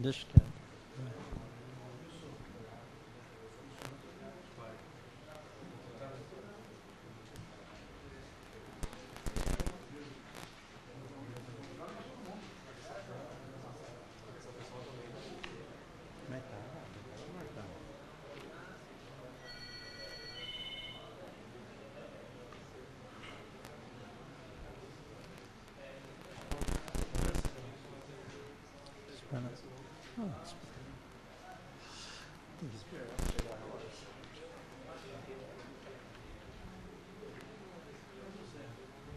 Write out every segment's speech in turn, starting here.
Deixa quieto.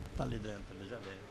Está ali dentro, ele já veio.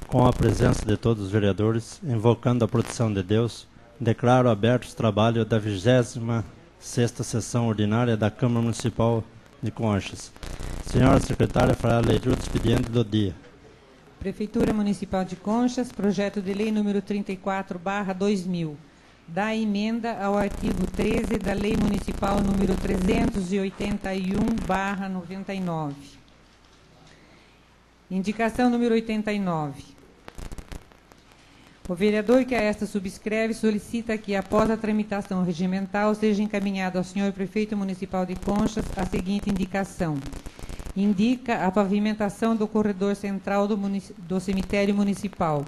Com a presença de todos os vereadores, invocando a proteção de Deus, declaro abertos o trabalho da 26ª sessão ordinária da Câmara Municipal de Conchas. Senhora secretária fará a leitura do expediente do dia. Prefeitura Municipal de Conchas, projeto de lei número 34/2000, da emenda ao artigo 13 da Lei Municipal número 381/99. Indicação número 89. O vereador que a esta subscreve solicita que, após a tramitação regimental, seja encaminhado ao senhor prefeito municipal de Conchas a seguinte indicação. Indica a pavimentação do corredor central do cemitério municipal.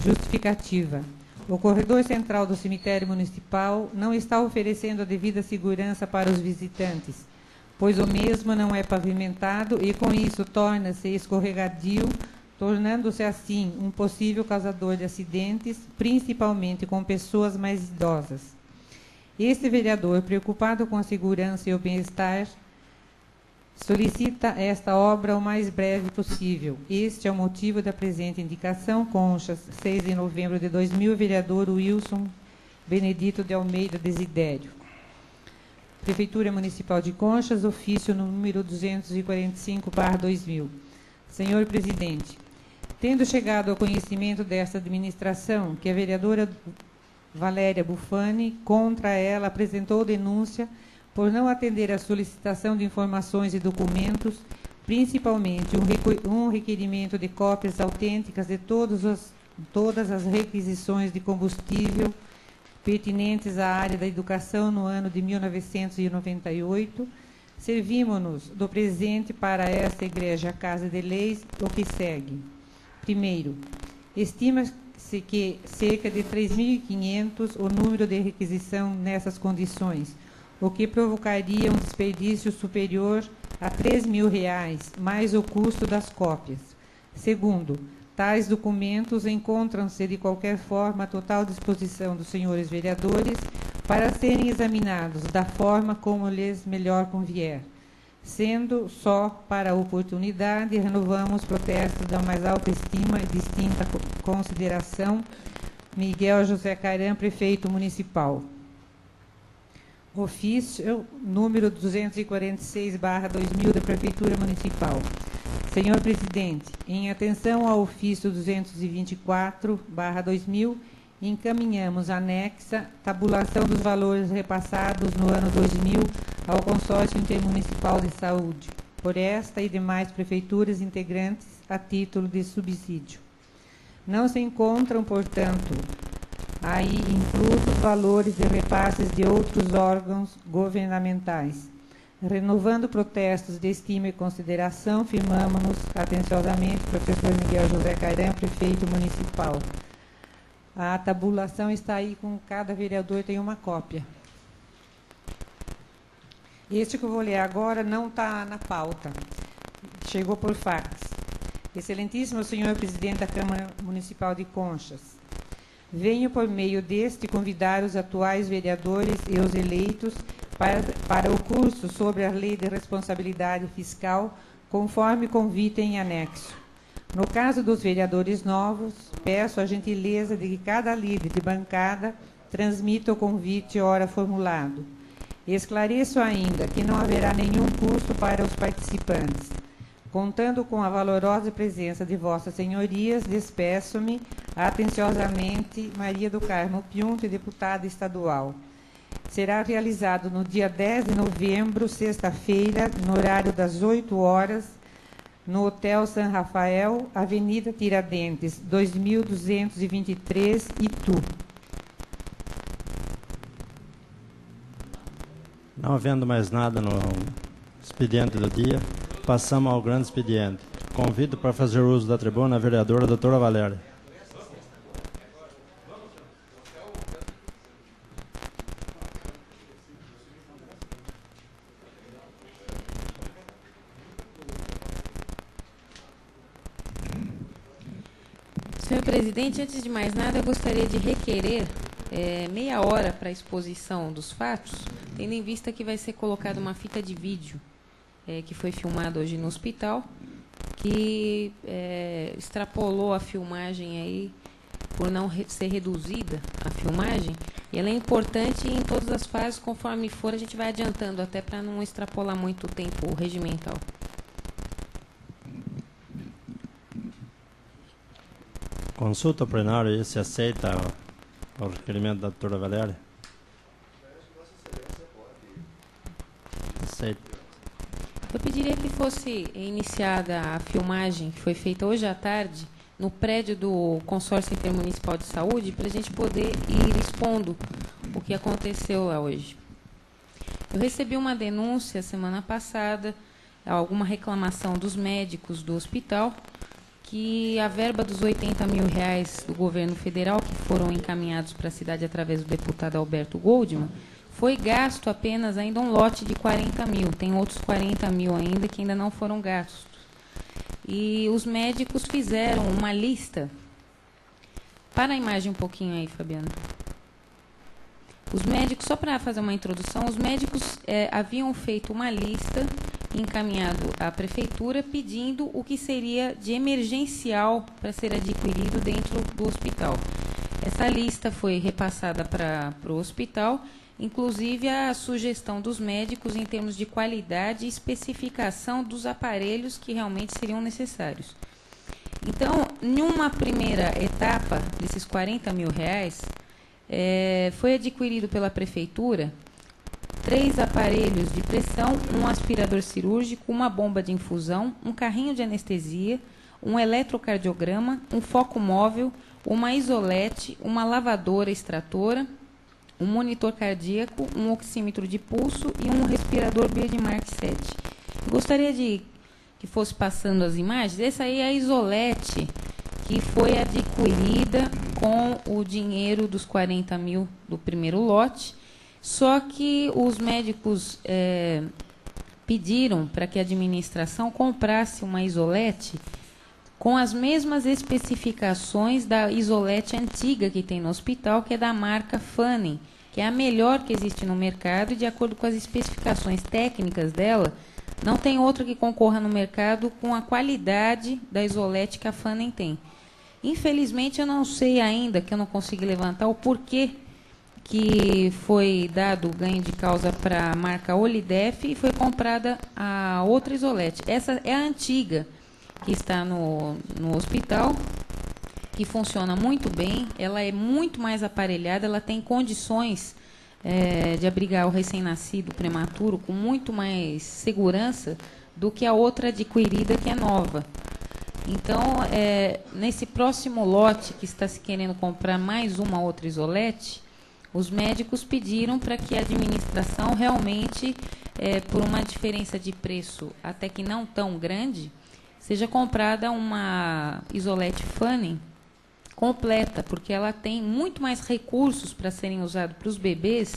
Justificativa. O corredor central do cemitério municipal não está oferecendo a devida segurança para os visitantes, pois o mesmo não é pavimentado e, com isso, torna-se escorregadio, tornando-se assim um possível causador de acidentes, principalmente com pessoas mais idosas. Este vereador, preocupado com a segurança e o bem-estar, solicita esta obra o mais breve possível. Este é o motivo da presente indicação. Conchas, 6 de novembro de 2000, vereador Wilson Benedito de Almeida Desidério. Prefeitura Municipal de Conchas, ofício número 245/2000. Senhor Presidente, tendo chegado ao conhecimento desta administração que a vereadora Valéria Bufani, contra ela, apresentou denúncia por não atender à solicitação de informações e documentos, principalmente um requerimento de cópias autênticas de todas as requisições de combustível pertinentes à área da educação no ano de 1998, servimos-nos do presente para esta Igreja Casa de Leis o que segue. Primeiro, estima-se que cerca de 3.500 o número de requisição nessas condições, o que provocaria um desperdício superior a R$3.000, mais o custo das cópias. Segundo, tais documentos encontram-se de qualquer forma à total disposição dos senhores vereadores para serem examinados da forma como lhes melhor convier. Sendo só para a oportunidade, renovamos protestos da mais alta estima e distinta consideração. Miguel José Caram, prefeito municipal. Ofício número 246/2000 da Prefeitura Municipal. Senhor Presidente, em atenção ao ofício 224/2000, encaminhamos anexa tabulação dos valores repassados no ano 2000 ao Consórcio Intermunicipal de Saúde, por esta e demais prefeituras integrantes a título de subsídio. Não se encontram, portanto, aí inclusos valores de repasses de outros órgãos governamentais. Renovando protestos de estima e consideração, firmamos-nos atenciosamente, professor Miguel José Caram, prefeito municipal. A tabulação está aí com cada vereador, tem uma cópia. Este que eu vou ler agora não está na pauta, chegou por fax. Excelentíssimo senhor presidente da Câmara Municipal de Conchas, venho por meio deste convidar os atuais vereadores e os eleitos para o curso sobre a Lei de Responsabilidade Fiscal, conforme convite em anexo. No caso dos vereadores novos, peço a gentileza de que cada líder de bancada transmita o convite ora formulado. Esclareço ainda que não haverá nenhum custo para os participantes. Contando com a valorosa presença de vossas senhorias, despeço-me atenciosamente, Maria do Carmo Piunto, deputada estadual. Será realizado no dia 10 de novembro, sexta-feira, no horário das 8 horas, no Hotel San Rafael, Avenida Tiradentes, 2223, Itu. Não havendo mais nada no expediente do dia, passamos ao grande expediente. Convido para fazer uso da tribuna a vereadora doutora Valéria. Senhor presidente, antes de mais nada, eu gostaria de requerer meia hora para a exposição dos fatos, tendo em vista que vai ser colocada uma fita de vídeo que foi filmada hoje no hospital, que extrapolou a filmagem aí por não ser reduzida a filmagem, e ela é importante em todas as fases, conforme for, a gente vai adiantando, até para não extrapolar muito o tempo regimental. Consulta o plenário e se aceita o requerimento da doutora Valéria. Aceita. Eu pediria que fosse iniciada a filmagem que foi feita hoje à tarde no prédio do Consórcio Intermunicipal de Saúde, para a gente poder ir expondo o que aconteceu lá hoje. Eu recebi uma denúncia semana passada, alguma reclamação dos médicos do hospital, que a verba dos R$80 mil do governo federal, que foram encaminhados para a cidade através do deputado Alberto Goldman, foi gasto apenas ainda um lote de 40 mil. Tem outros 40 mil ainda que ainda não foram gastos. E os médicos fizeram uma lista. Para a imagem um pouquinho aí, Fabiana. Os médicos, só para fazer uma introdução, os médicos haviam feito uma lista encaminhado à prefeitura pedindo o que seria de emergencial para ser adquirido dentro do hospital. Essa lista foi repassada para o hospital, inclusive a sugestão dos médicos em termos de qualidade e especificação dos aparelhos que realmente seriam necessários. Então, em uma primeira etapa desses R$40 mil, foi adquirido pela prefeitura 3 aparelhos de pressão, um aspirador cirúrgico, uma bomba de infusão, um carrinho de anestesia, um eletrocardiograma, um foco móvel, uma isolete, uma lavadora extratora, um monitor cardíaco, um oxímetro de pulso e um respirador Biodimark 7. Gostaria de que fosse passando as imagens. Essa aí é a isolete que foi adquirida com o dinheiro dos 40 mil do primeiro lote. Só que os médicos pediram para que a administração comprasse uma isolete com as mesmas especificações da isolete antiga que tem no hospital, que é da marca Fanning, que é a melhor que existe no mercado, e de acordo com as especificações técnicas dela, não tem outra que concorra no mercado com a qualidade da isolete que a Fanning tem. Infelizmente, eu não sei ainda, que eu não consegui levantar o porquê que foi dado ganho de causa para a marca Olidef e foi comprada a outra isolete. Essa é a antiga, que está no hospital, que funciona muito bem, ela é muito mais aparelhada, ela tem condições de abrigar o recém-nascido prematuro com muito mais segurança do que a outra adquirida, que é nova. Então, nesse próximo lote que está se querendo comprar mais uma outra isolete, os médicos pediram para que a administração realmente, por uma diferença de preço até que não tão grande, seja comprada uma isolete Fanning completa, porque ela tem muito mais recursos para serem usados para os bebês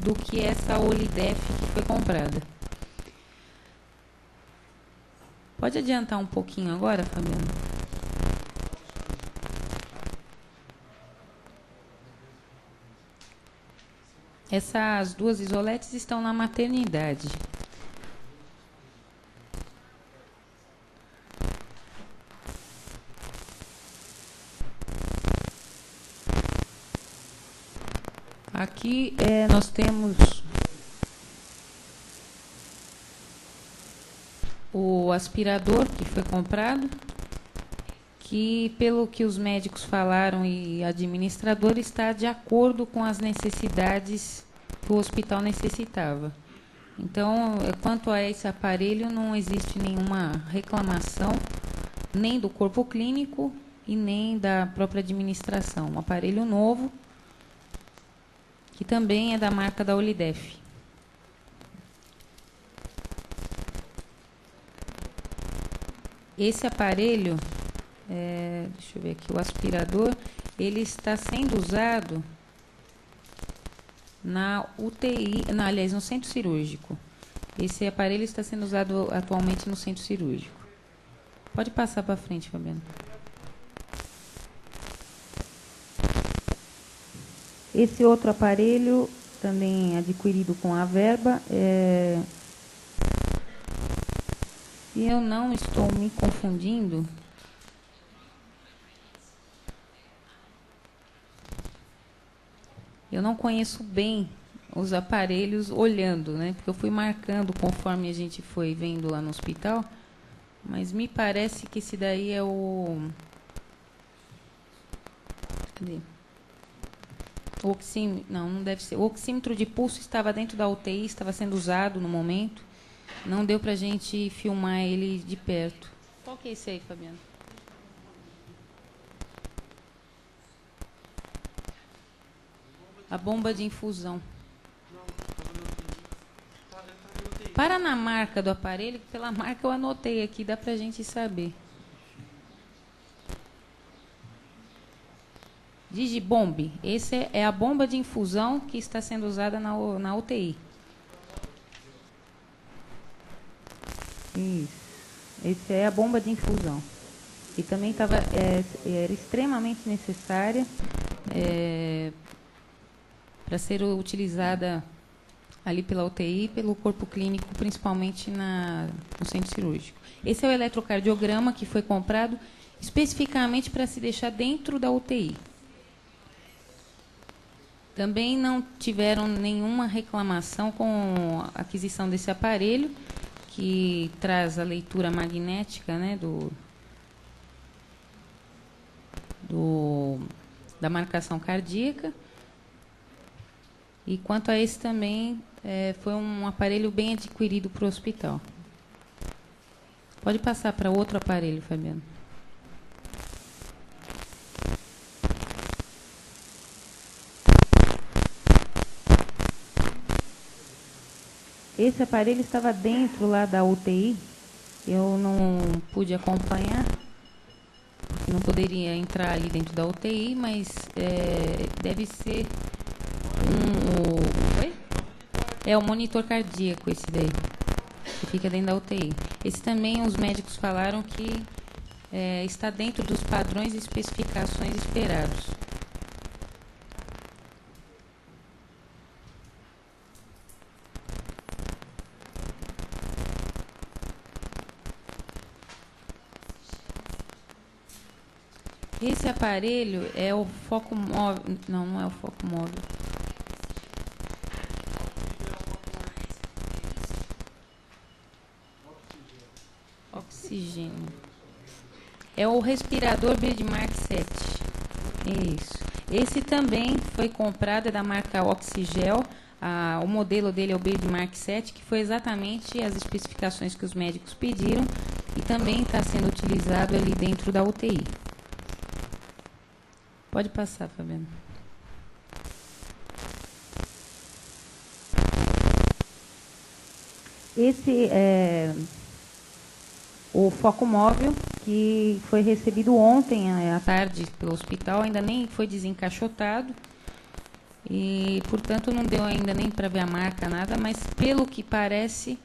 do que essa Olidef que foi comprada. Pode adiantar um pouquinho agora, Fabiana? Essas duas isoletes estão na maternidade. Aqui nós temos o aspirador que foi comprado, que, pelo que os médicos falaram e administrador, está de acordo com as necessidades que o hospital necessitava. Então, quanto a esse aparelho, não existe nenhuma reclamação, nem do corpo clínico e nem da própria administração. Um aparelho novo, que também é da marca da Olidef. Esse aparelho, deixa eu ver aqui, o aspirador, ele está sendo usado na UTI, aliás, no centro cirúrgico. Esse aparelho está sendo usado atualmente no centro cirúrgico. Pode passar para frente, Fabiano. Esse outro aparelho, também adquirido com a verba, se eu não estou me confundindo, eu não conheço bem os aparelhos olhando, né? Porque eu fui marcando conforme a gente foi vendo lá no hospital, mas me parece que esse daí é o... Cadê? O oxímetro, não deve ser. O oxímetro de pulso estava dentro da UTI, estava sendo usado no momento. Não deu para a gente filmar ele de perto. Qual que é esse aí, Fabiano? A bomba de infusão. Para na marca do aparelho, que pela marca eu anotei aqui, dá para a gente saber. Digibomb. Esse é a bomba de infusão que está sendo usada na UTI. Isso. Esse é a bomba de infusão. E também era extremamente necessária para ser utilizada ali pela UTI e pelo corpo clínico, principalmente no centro cirúrgico. Esse é o eletrocardiograma que foi comprado especificamente para se deixar dentro da UTI. Também não tiveram nenhuma reclamação com a aquisição desse aparelho, que traz a leitura magnética, né, da marcação cardíaca. E quanto a esse também, foi um aparelho bem adquirido para o hospital. Pode passar para outro aparelho, Fabiano. Esse aparelho estava dentro lá da UTI. Eu não pude acompanhar, porque não poderia entrar ali dentro da UTI, mas deve ser o monitor cardíaco, esse daí, que fica dentro da UTI. Esse também os médicos falaram que está dentro dos padrões e especificações esperados. Esse aparelho é o foco móvel. Não, não é o foco móvel. Oxigênio. É o respirador Birdmark 7. Isso. Esse também foi comprado, é da marca Oxigel. O modelo dele é o Birdmark 7, que foi exatamente as especificações que os médicos pediram e também está sendo utilizado ali dentro da UTI. Pode passar, Fabiano. Esse é o foco móvel que foi recebido ontem à tarde pelo hospital, ainda nem foi desencaixotado e, portanto, não deu ainda nem para ver a marca, nada, mas pelo que parece,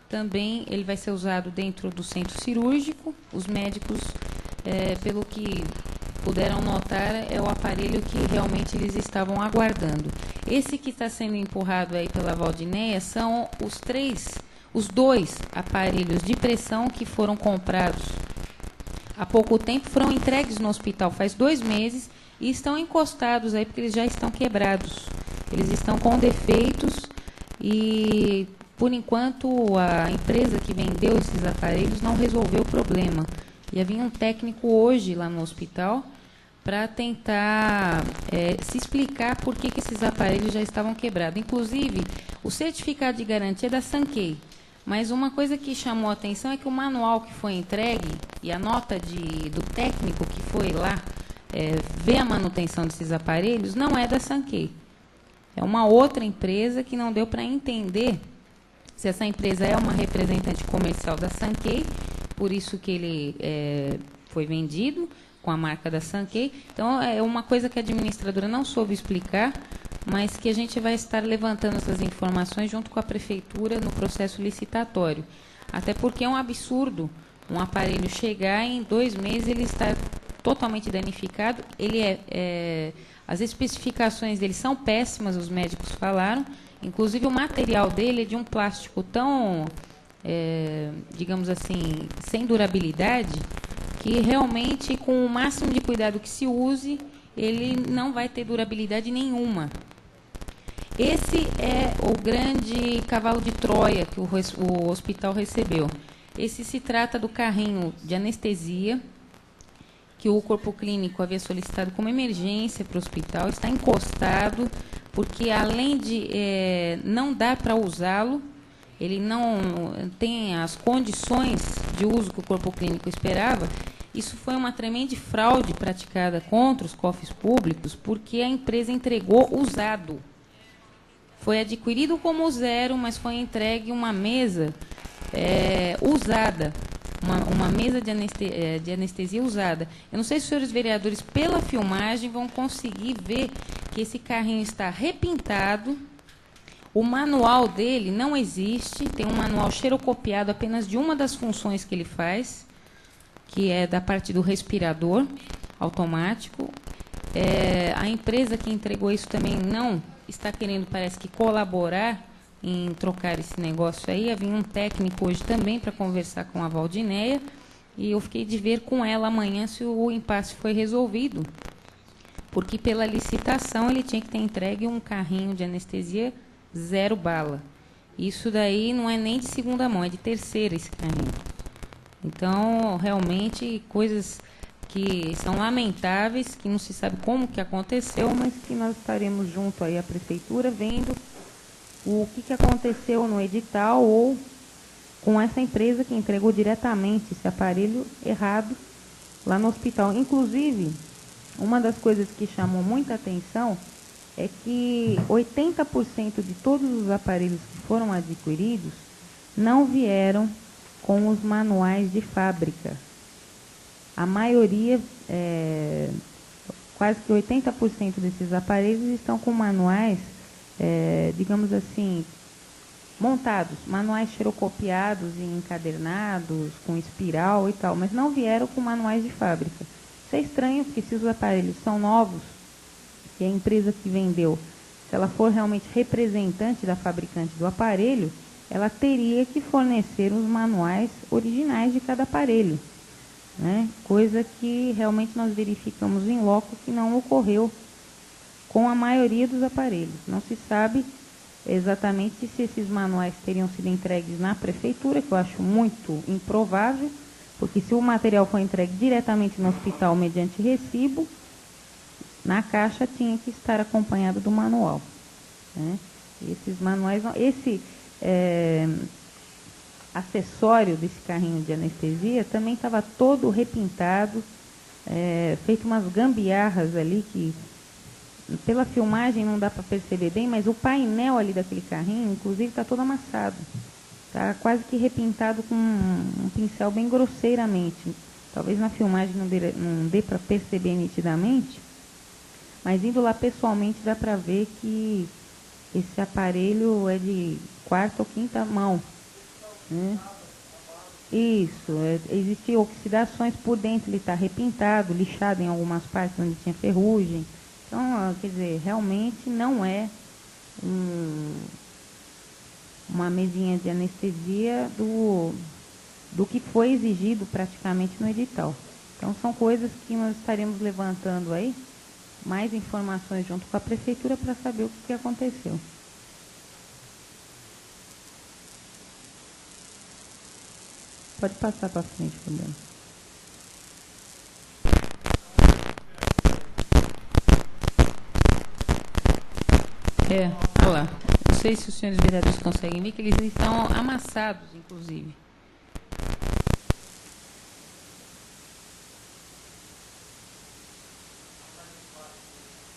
também ele vai ser usado dentro do centro cirúrgico. Os médicos, pelo que puderam notar, é o aparelho que realmente eles estavam aguardando. Esse que está sendo empurrado aí pela Valdinéia são os dois aparelhos de pressão que foram comprados há pouco tempo, foram entregues no hospital faz 2 meses e estão encostados aí porque eles já estão quebrados. Eles estão com defeitos e, por enquanto, a empresa que vendeu esses aparelhos não resolveu o problema. E havia um técnico hoje lá no hospital para tentar se explicar por que esses aparelhos já estavam quebrados. Inclusive, o certificado de garantia é da Sankei. Mas uma coisa que chamou a atenção é que o manual que foi entregue e a nota do técnico que foi lá ver a manutenção desses aparelhos não é da Sankei. É uma outra empresa que não deu para entender se essa empresa é uma representante comercial da Sankei, por isso que ele foi vendido com a marca da Sankei. Então, é uma coisa que a administradora não soube explicar, mas que a gente vai estar levantando essas informações junto com a prefeitura no processo licitatório. Até porque é um absurdo um aparelho chegar e em 2 meses ele estar totalmente danificado. As especificações dele são péssimas, os médicos falaram. Inclusive o material dele é de um plástico tão, digamos assim, sem durabilidade, que realmente com o máximo de cuidado que se use, ele não vai ter durabilidade nenhuma. Esse é o grande cavalo de Troia que o hospital recebeu. Esse se trata do carrinho de anestesia, que o corpo clínico havia solicitado como emergência para o hospital. Está encostado, porque além de não dar para usá-lo, ele não tem as condições de uso que o corpo clínico esperava. Isso foi uma tremenda fraude praticada contra os cofres públicos, porque a empresa entregou usado. Foi adquirido como 0, mas foi entregue uma mesa usada, uma mesa de anestesia usada. Eu não sei se os senhores vereadores, pela filmagem, vão conseguir ver que esse carrinho está repintado. O manual dele não existe, tem um manual xerocopiado apenas de uma das funções que ele faz, que é da parte do respirador automático. A empresa que entregou isso também não está querendo, parece que, colaborar em trocar esse negócio aí. Havia um técnico hoje também para conversar com a Valdinéia, e eu fiquei de ver com ela amanhã se o impasse foi resolvido, porque pela licitação ele tinha que ter entregue um carrinho de anestesia 0 bala. Isso daí não é nem de segunda mão, é de terceira esse carrinho. Então, realmente, coisas que são lamentáveis, que não se sabe como que aconteceu, mas que nós estaremos junto aí à prefeitura vendo o que aconteceu no edital ou com essa empresa que entregou diretamente esse aparelho errado lá no hospital. Inclusive, uma das coisas que chamou muita atenção é que 80% de todos os aparelhos que foram adquiridos não vieram com os manuais de fábrica. A maioria, quase que 80% desses aparelhos estão com manuais, digamos assim, montados, manuais xerocopiados e encadernados, com espiral e tal, mas não vieram com manuais de fábrica. Isso é estranho, porque se os aparelhos são novos, e a empresa que vendeu, se ela for realmente representante da fabricante do aparelho, ela teria que fornecer os manuais originais de cada aparelho, né? Coisa que realmente nós verificamos em loco que não ocorreu com a maioria dos aparelhos. Não se sabe exatamente se esses manuais teriam sido entregues na prefeitura, que eu acho muito improvável, porque se o material foi entregue diretamente no hospital mediante recibo, na caixa tinha que estar acompanhado do manual, né? Esses manuais, esse acessório desse carrinho de anestesia também estava todo repintado, feito umas gambiarras ali que, pela filmagem, não dá para perceber bem, mas o painel ali daquele carrinho, inclusive, está todo amassado. Está quase que repintado com um pincel bem grosseiramente. Talvez na filmagem não dê para perceber nitidamente, mas indo lá pessoalmente dá para ver que esse aparelho é de 4ª ou 5ª mão, né? Isso, existiam oxidações por dentro, ele está repintado, lixado em algumas partes onde tinha ferrugem. Então, quer dizer, realmente não é uma mesinha de anestesia do que foi exigido praticamente no edital. Então, são coisas que nós estaremos levantando aí, mais informações junto com a prefeitura para saber o que aconteceu. Pode passar para frente, Fabiano. Olha lá. Não sei se os senhores vereadores conseguem ver que eles estão amassados, inclusive.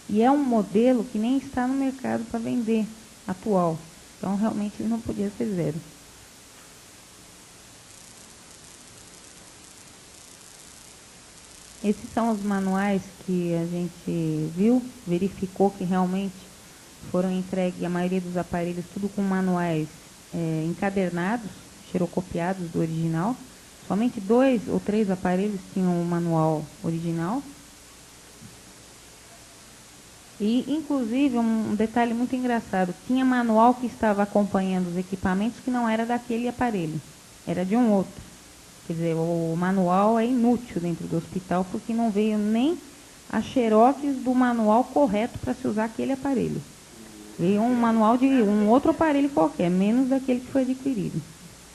E é um modelo que nem está no mercado para vender, atual. Então, realmente, ele não podia ser zero. Esses são os manuais que a gente viu, verificou que realmente foram entregues, a maioria dos aparelhos, tudo com manuais encadernados, xerocopiados do original. Somente 2 ou 3 aparelhos tinham o manual original. E, inclusive, um detalhe muito engraçado, tinha manual que estava acompanhando os equipamentos que não era daquele aparelho, era de um outro. Quer dizer, o manual é inútil dentro do hospital, porque não veio nem a xerox do manual correto para se usar aquele aparelho. Veio um manual de um outro aparelho qualquer, menos daquele que foi adquirido.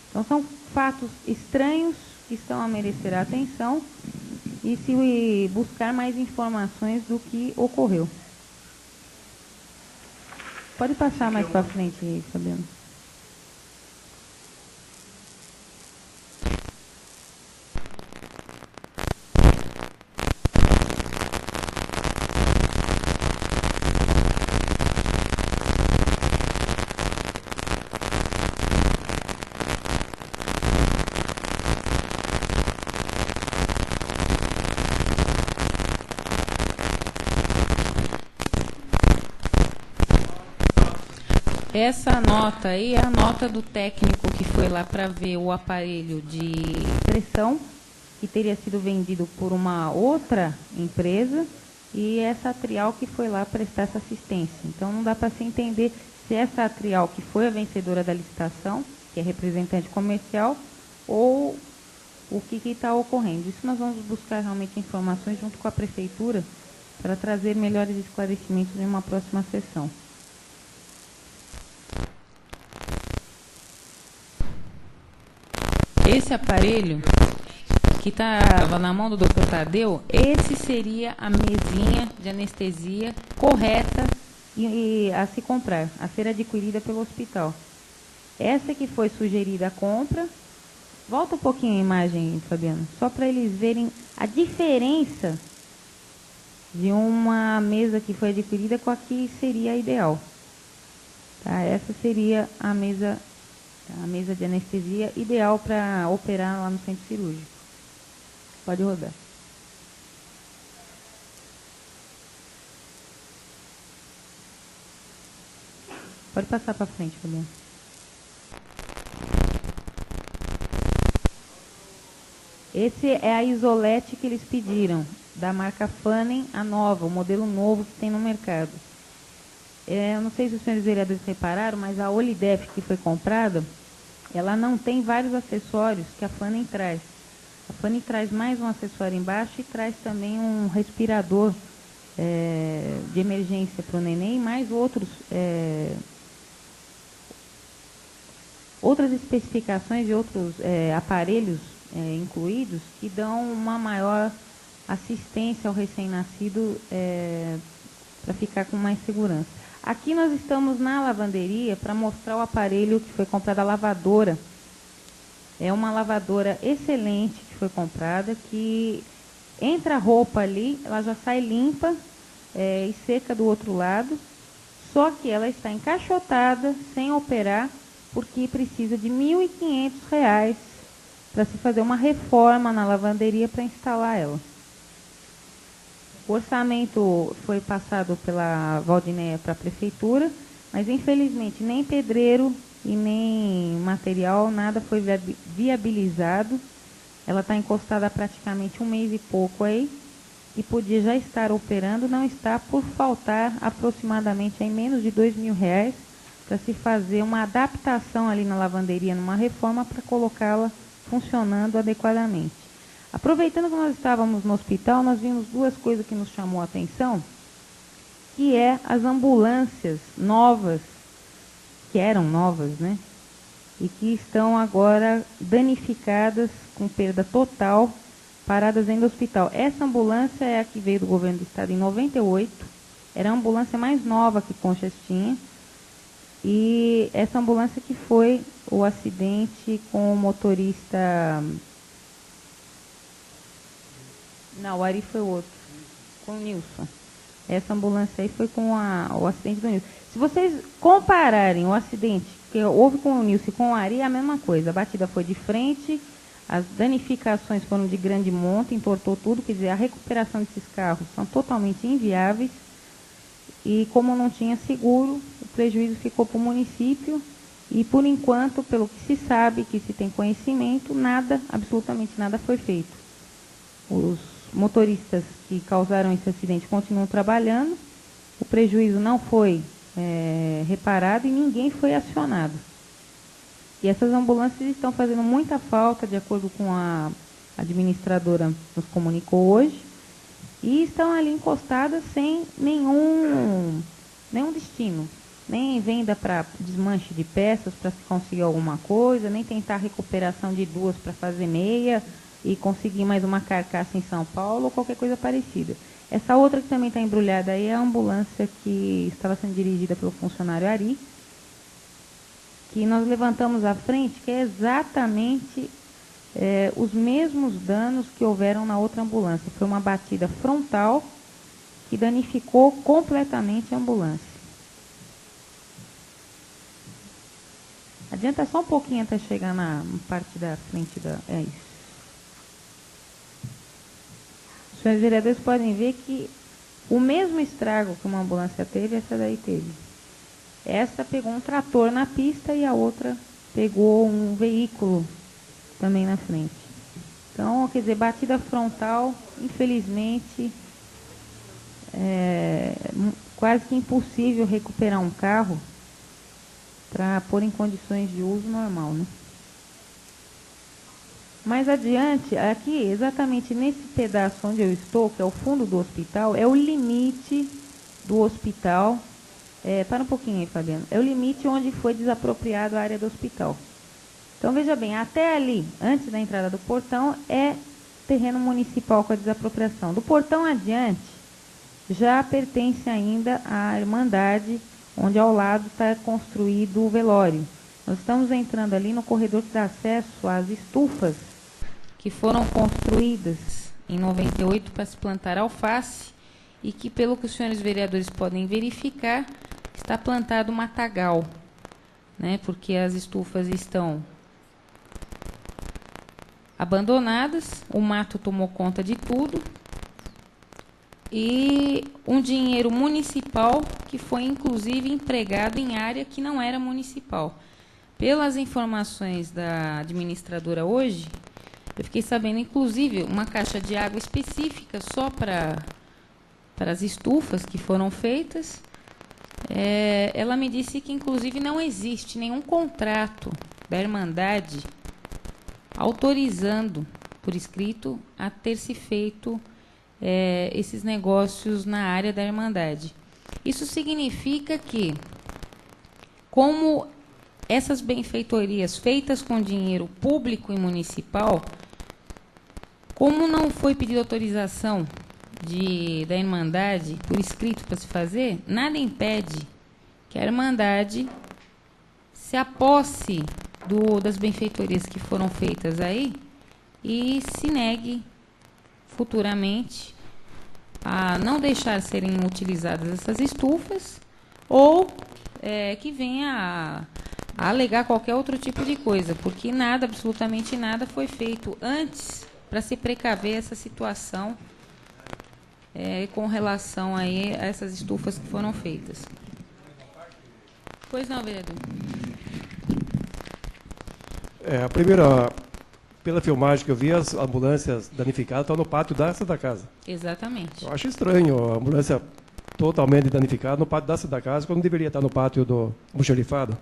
Então, são fatos estranhos que estão a merecer a atenção e se buscar mais informações do que ocorreu. Pode passar mais para frente, Fabiano. Essa nota aí é a nota do técnico que foi lá para ver o aparelho de Pressão, que teria sido vendido por uma outra empresa, e essa Atrial que foi lá prestar essa assistência. Então, não dá para se entender se essa Atrial que foi a vencedora da licitação, que é representante comercial, ou o que está ocorrendo. Isso nós vamos buscar realmente informações junto com a prefeitura para trazer melhores esclarecimentos em uma próxima sessão. esse aparelho que estava na mão do Dr. Tadeu, esse seria a mesinha de anestesia correta e a se comprar, a ser adquirida pelo hospital. Essa que foi sugerida a compra. Volta um pouquinho a imagem, Fabiano, só para eles verem a diferença de uma mesa que foi adquirida com a que seria a ideal. Tá? Essa seria a mesa de anestesia ideal para operar lá no centro cirúrgico. Pode rodar. Pode passar para frente, Fabiano. Esse é a isolete que eles pediram, da marca Fanning, a nova, o modelo novo que tem no mercado. Eu não sei se os senhores vereadores repararam, mas a Olidef que foi comprada, ela não tem vários acessórios que a Fanning traz. A Fanning traz mais um acessório embaixo e traz também um respirador de emergência para o neném, mais outras especificações de outros aparelhos incluídos que dão uma maior assistência ao recém-nascido para ficar com mais segurança. Aqui nós estamos na lavanderia para mostrar o aparelho que foi comprado, a lavadora. É uma lavadora excelente que foi comprada, que entra a roupa ali, ela já sai limpa e seca do outro lado, só que ela está encaixotada, sem operar, porque precisa de R$ 1.500 para se fazer uma reforma na lavanderia para instalar ela. O orçamento foi passado pela Valdinéia para a prefeitura, mas infelizmente nem pedreiro e nem material, nada foi viabilizado. Ela está encostada há praticamente 1 mês e pouco aí, e podia já estar operando, não está, por faltar aproximadamente aí menos de R$2.000 para se fazer uma adaptação ali na lavanderia, numa reforma, para colocá-la funcionando adequadamente. Aproveitando que nós estávamos no hospital, nós vimos 2 coisas que nos chamou a atenção, que é as ambulâncias novas, que eram novas, né? E que estão agora danificadas, com perda total, paradas dentro do hospital. Essa ambulância é a que veio do governo do estado em 98, era a ambulância mais nova que Conchas tinha, e essa ambulância que foi o acidente com o motorista... Não, o Ari foi o outro, com o Nilson. Essa ambulância aí foi com o acidente do Nilson. Se vocês compararem o acidente que houve com o Nilson e com o Ari, é a mesma coisa. A batida foi de frente, as danificações foram de grande monta, entortou tudo. Quer dizer, a recuperação desses carros são totalmente inviáveis. E como não tinha seguro, o prejuízo ficou para o município. E por enquanto, pelo que se sabe, que se tem conhecimento, nada, absolutamente nada foi feito. Os motoristas que causaram esse acidente continuam trabalhando, o prejuízo não foi reparado e ninguém foi acionado. E essas ambulâncias estão fazendo muita falta, de acordo com a administradora nos comunicou hoje, e estão ali encostadas sem nenhum destino, nem venda para desmanche de peças para se conseguir alguma coisa, nem tentar recuperação de 2 para fazer meia e conseguir mais uma carcaça em São Paulo ou qualquer coisa parecida. Essa outra que também está embrulhada aí é a ambulância que estava sendo dirigida pelo funcionário Ari, que nós levantamos à frente, que é exatamente os mesmos danos que houveram na outra ambulância. Foi uma batida frontal que danificou completamente a ambulância. Adianta só um pouquinho até chegar na parte da frente da... É isso. Os senhores vereadores podem ver que o mesmo estrago que uma ambulância teve, essa daí teve. Essa pegou um trator na pista e a outra pegou um veículo também na frente. Então, quer dizer, batida frontal, infelizmente, quase que impossível recuperar um carro para pôr em condições de uso normal, né? Mais adiante, aqui, exatamente nesse pedaço onde eu estou, que é o fundo do hospital, é o limite do hospital. Para um pouquinho aí, Fabiano. É o limite onde foi desapropriado a área do hospital. Então, veja bem, até ali, antes da entrada do portão, é terreno municipal com a desapropriação. Do portão adiante, já pertence ainda à Irmandade, onde ao lado está construído o velório. Nós estamos entrando ali no corredor que dá acesso às estufas que foram construídas em 98 para se plantar alface e que, pelo que os senhores vereadores podem verificar, está plantado matagal, né? Porque as estufas estão abandonadas, o mato tomou conta de tudo e um dinheiro municipal que foi inclusive empregado em área que não era municipal. Pelas informações da administradora hoje, eu fiquei sabendo, inclusive, uma caixa de água específica só para as estufas que foram feitas. Ela me disse que, inclusive, não existe nenhum contrato da Irmandade autorizando, por escrito, a ter se feito esses negócios na área da Irmandade. Isso significa que, como essas benfeitorias feitas com dinheiro público e municipal, como não foi pedida autorização da Irmandade por escrito para se fazer, nada impede que a Irmandade se aposse das benfeitorias que foram feitas aí e se negue futuramente a não deixar serem utilizadas essas estufas ou que venha a alegar qualquer outro tipo de coisa, porque nada, absolutamente nada foi feito antes para se precaver essa situação com relação aí a essas estufas que foram feitas. Pois não, vereador. A primeira, pela filmagem que eu vi, as ambulâncias danificadas estão no pátio da Santa Casa. Exatamente. Eu acho estranho a ambulância totalmente danificada no pátio da Santa Casa, quando deveria estar no pátio do almoxarifado.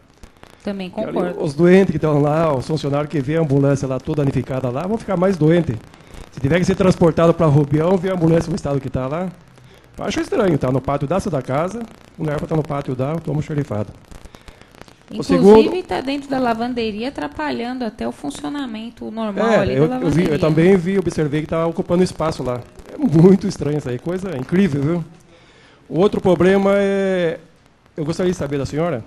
Também concordo. Os doentes que estão lá, os funcionários que vê a ambulância lá toda danificada lá, vão ficar mais doentes. Se tiver que ser transportado para Rubião, ver a ambulância no estado que está lá. Eu acho estranho, está no pátio da Santa Casa, não é para estar no pátio da almoxarifado. Inclusive está dentro da lavanderia, atrapalhando até o funcionamento normal ali da lavanderia. Eu também observei que está ocupando espaço lá. É muito estranho isso aí, coisa incrível, viu? O outro problema é, eu gostaria de saber da senhora,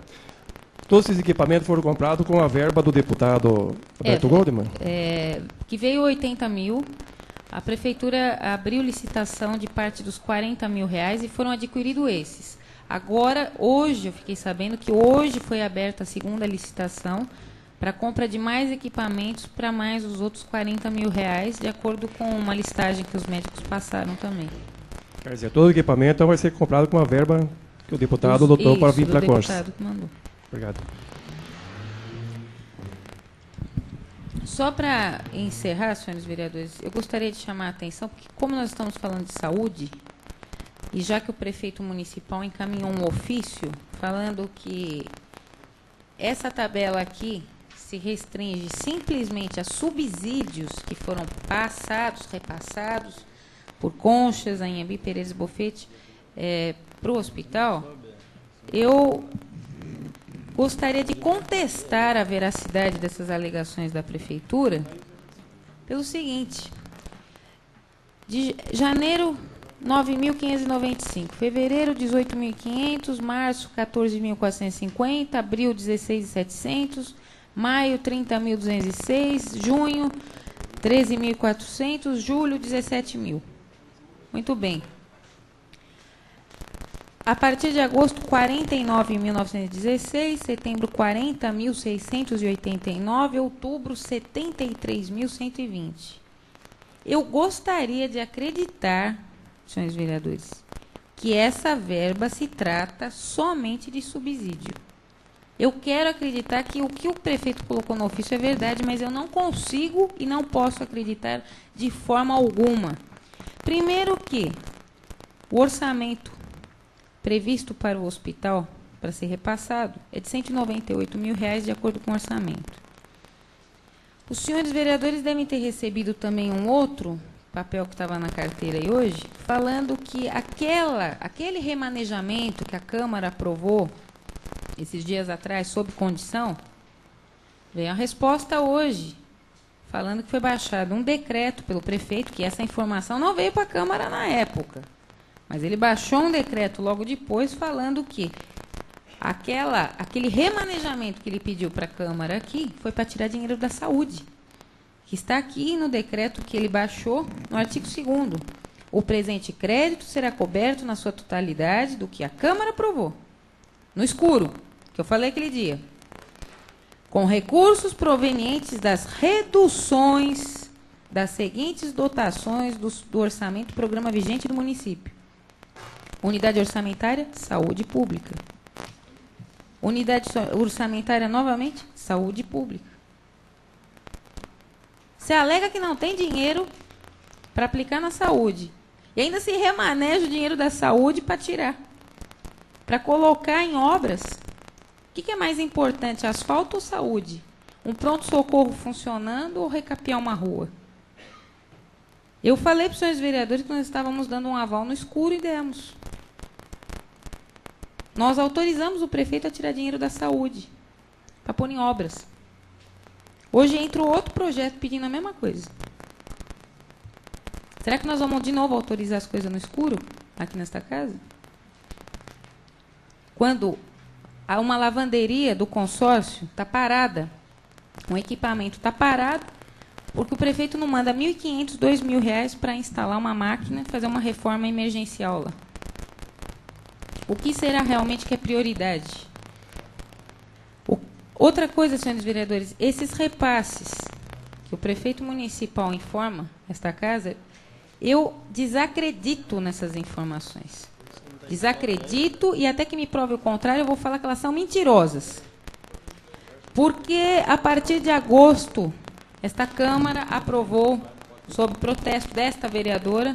todos esses equipamentos foram comprados com a verba do deputado Roberto Goldman? Que veio 80 mil, a prefeitura abriu licitação de parte dos 40 mil reais e foram adquiridos esses. Agora, hoje, eu fiquei sabendo que hoje foi aberta a segunda licitação para compra de mais equipamentos para mais os outros 40 mil reais, de acordo com uma listagem que os médicos passaram também. Quer dizer, todo o equipamento vai ser comprado com a verba que o deputado adotou para vir para a Concha. Obrigado. Só para encerrar, senhores vereadores, eu gostaria de chamar a atenção, porque como nós estamos falando de saúde, e já que o prefeito municipal encaminhou um ofício falando que essa tabela aqui se restringe simplesmente a subsídios que foram repassados por Conchas, Anhembi, Pereira e Bofete para o hospital, eu gostaria de contestar a veracidade dessas alegações da prefeitura pelo seguinte: de janeiro, 9.595, fevereiro, 18.500, março, 14.450, abril, 16.700, maio, 30.206, junho, 13.400, julho, 17.000. Muito bem. A partir de agosto, 49.916, setembro, 40.689, outubro, 73.120. Eu gostaria de acreditar, senhores vereadores, que essa verba se trata somente de subsídio. Eu quero acreditar que o que o prefeito colocou no ofício é verdade, mas eu não consigo e não posso acreditar de forma alguma. Primeiro que o orçamento previsto para o hospital, para ser repassado, é de 198 mil reais, de acordo com o orçamento. Os senhores vereadores devem ter recebido também um outro papel que estava na carteira aí hoje, falando que aquele remanejamento que a Câmara aprovou esses dias atrás, sob condição, veio a resposta hoje, falando que foi baixado um decreto pelo prefeito, que essa informação não veio para a Câmara na época, mas ele baixou um decreto logo depois, falando que aquele remanejamento que ele pediu para a Câmara aqui foi para tirar dinheiro da saúde, que está aqui no decreto que ele baixou, no artigo 2º. O presente crédito será coberto na sua totalidade do que a Câmara aprovou, no escuro, que eu falei aquele dia, com recursos provenientes das reduções das seguintes dotações do orçamento do programa vigente do município. Unidade orçamentária, saúde pública. Unidade orçamentária, novamente, saúde pública. Você alega que não tem dinheiro para aplicar na saúde. E ainda se remaneja o dinheiro da saúde para tirar. Para colocar em obras. O que é mais importante, asfalto ou saúde? Um pronto-socorro funcionando ou recapear uma rua? Eu falei para os senhores vereadores que nós estávamos dando um aval no escuro e demos. Nós autorizamos o prefeito a tirar dinheiro da saúde para pôr em obras. Hoje entra outro projeto pedindo a mesma coisa. Será que nós vamos de novo autorizar as coisas no escuro aqui nesta casa? Quando uma lavanderia do consórcio está parada, um equipamento está parado, porque o prefeito não manda R$ 1.500, R$ 2.000 para instalar uma máquina e fazer uma reforma emergencial lá. O que será realmente que é prioridade? Outra coisa, senhores vereadores, esses repasses que o prefeito municipal informa esta casa, eu desacredito nessas informações. Desacredito e até que me prove o contrário, eu vou falar que elas são mentirosas. Porque, a partir de agosto, esta Câmara aprovou, sob protesto desta vereadora,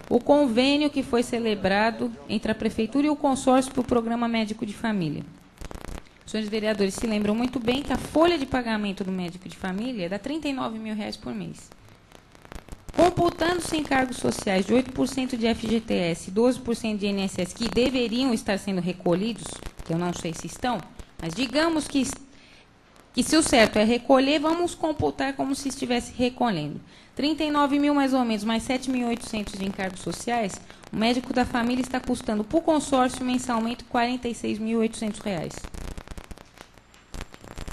o convênio que foi celebrado entre a Prefeitura e o consórcio para o Programa Médico de Família. Os senhores vereadores se lembram muito bem que a folha de pagamento do médico de família é de R$ 39 mil por mês. Computando-se encargos sociais de 8% de FGTS e 12% de INSS, que deveriam estar sendo recolhidos, que eu não sei se estão, mas digamos que se o certo é recolher, vamos computar como se estivesse recolhendo. 39 mil mais ou menos, mais 7.800 de encargos sociais, o médico da família está custando para o consórcio mensalmente R$ 46.800.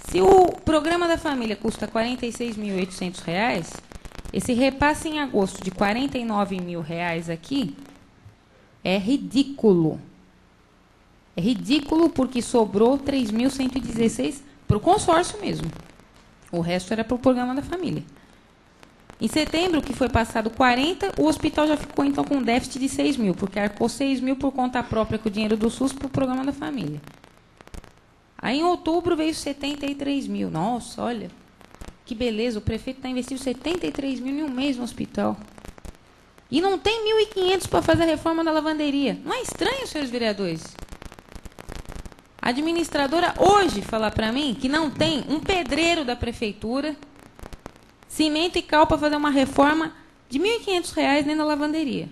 Se o programa da família custa R$ 46.800, esse repasse em agosto de R$ 49 mil aqui é ridículo. É ridículo porque sobrou 3.116 para o consórcio mesmo. O resto era para o programa da família. Em setembro, que foi passado 40, o hospital já ficou então com um déficit de 6 mil, porque arcou 6 mil por conta própria com o dinheiro do SUS para o programa da família. Aí, em outubro, veio 73 mil. Nossa, olha, que beleza, o prefeito está investindo 73 mil em um mês no hospital. E não tem 1.500 para fazer a reforma da lavanderia. Não é estranho, senhores vereadores? A administradora hoje falar para mim que não tem um pedreiro da prefeitura, cimento e cal para fazer uma reforma de R$ 1.500 dentro da lavanderia.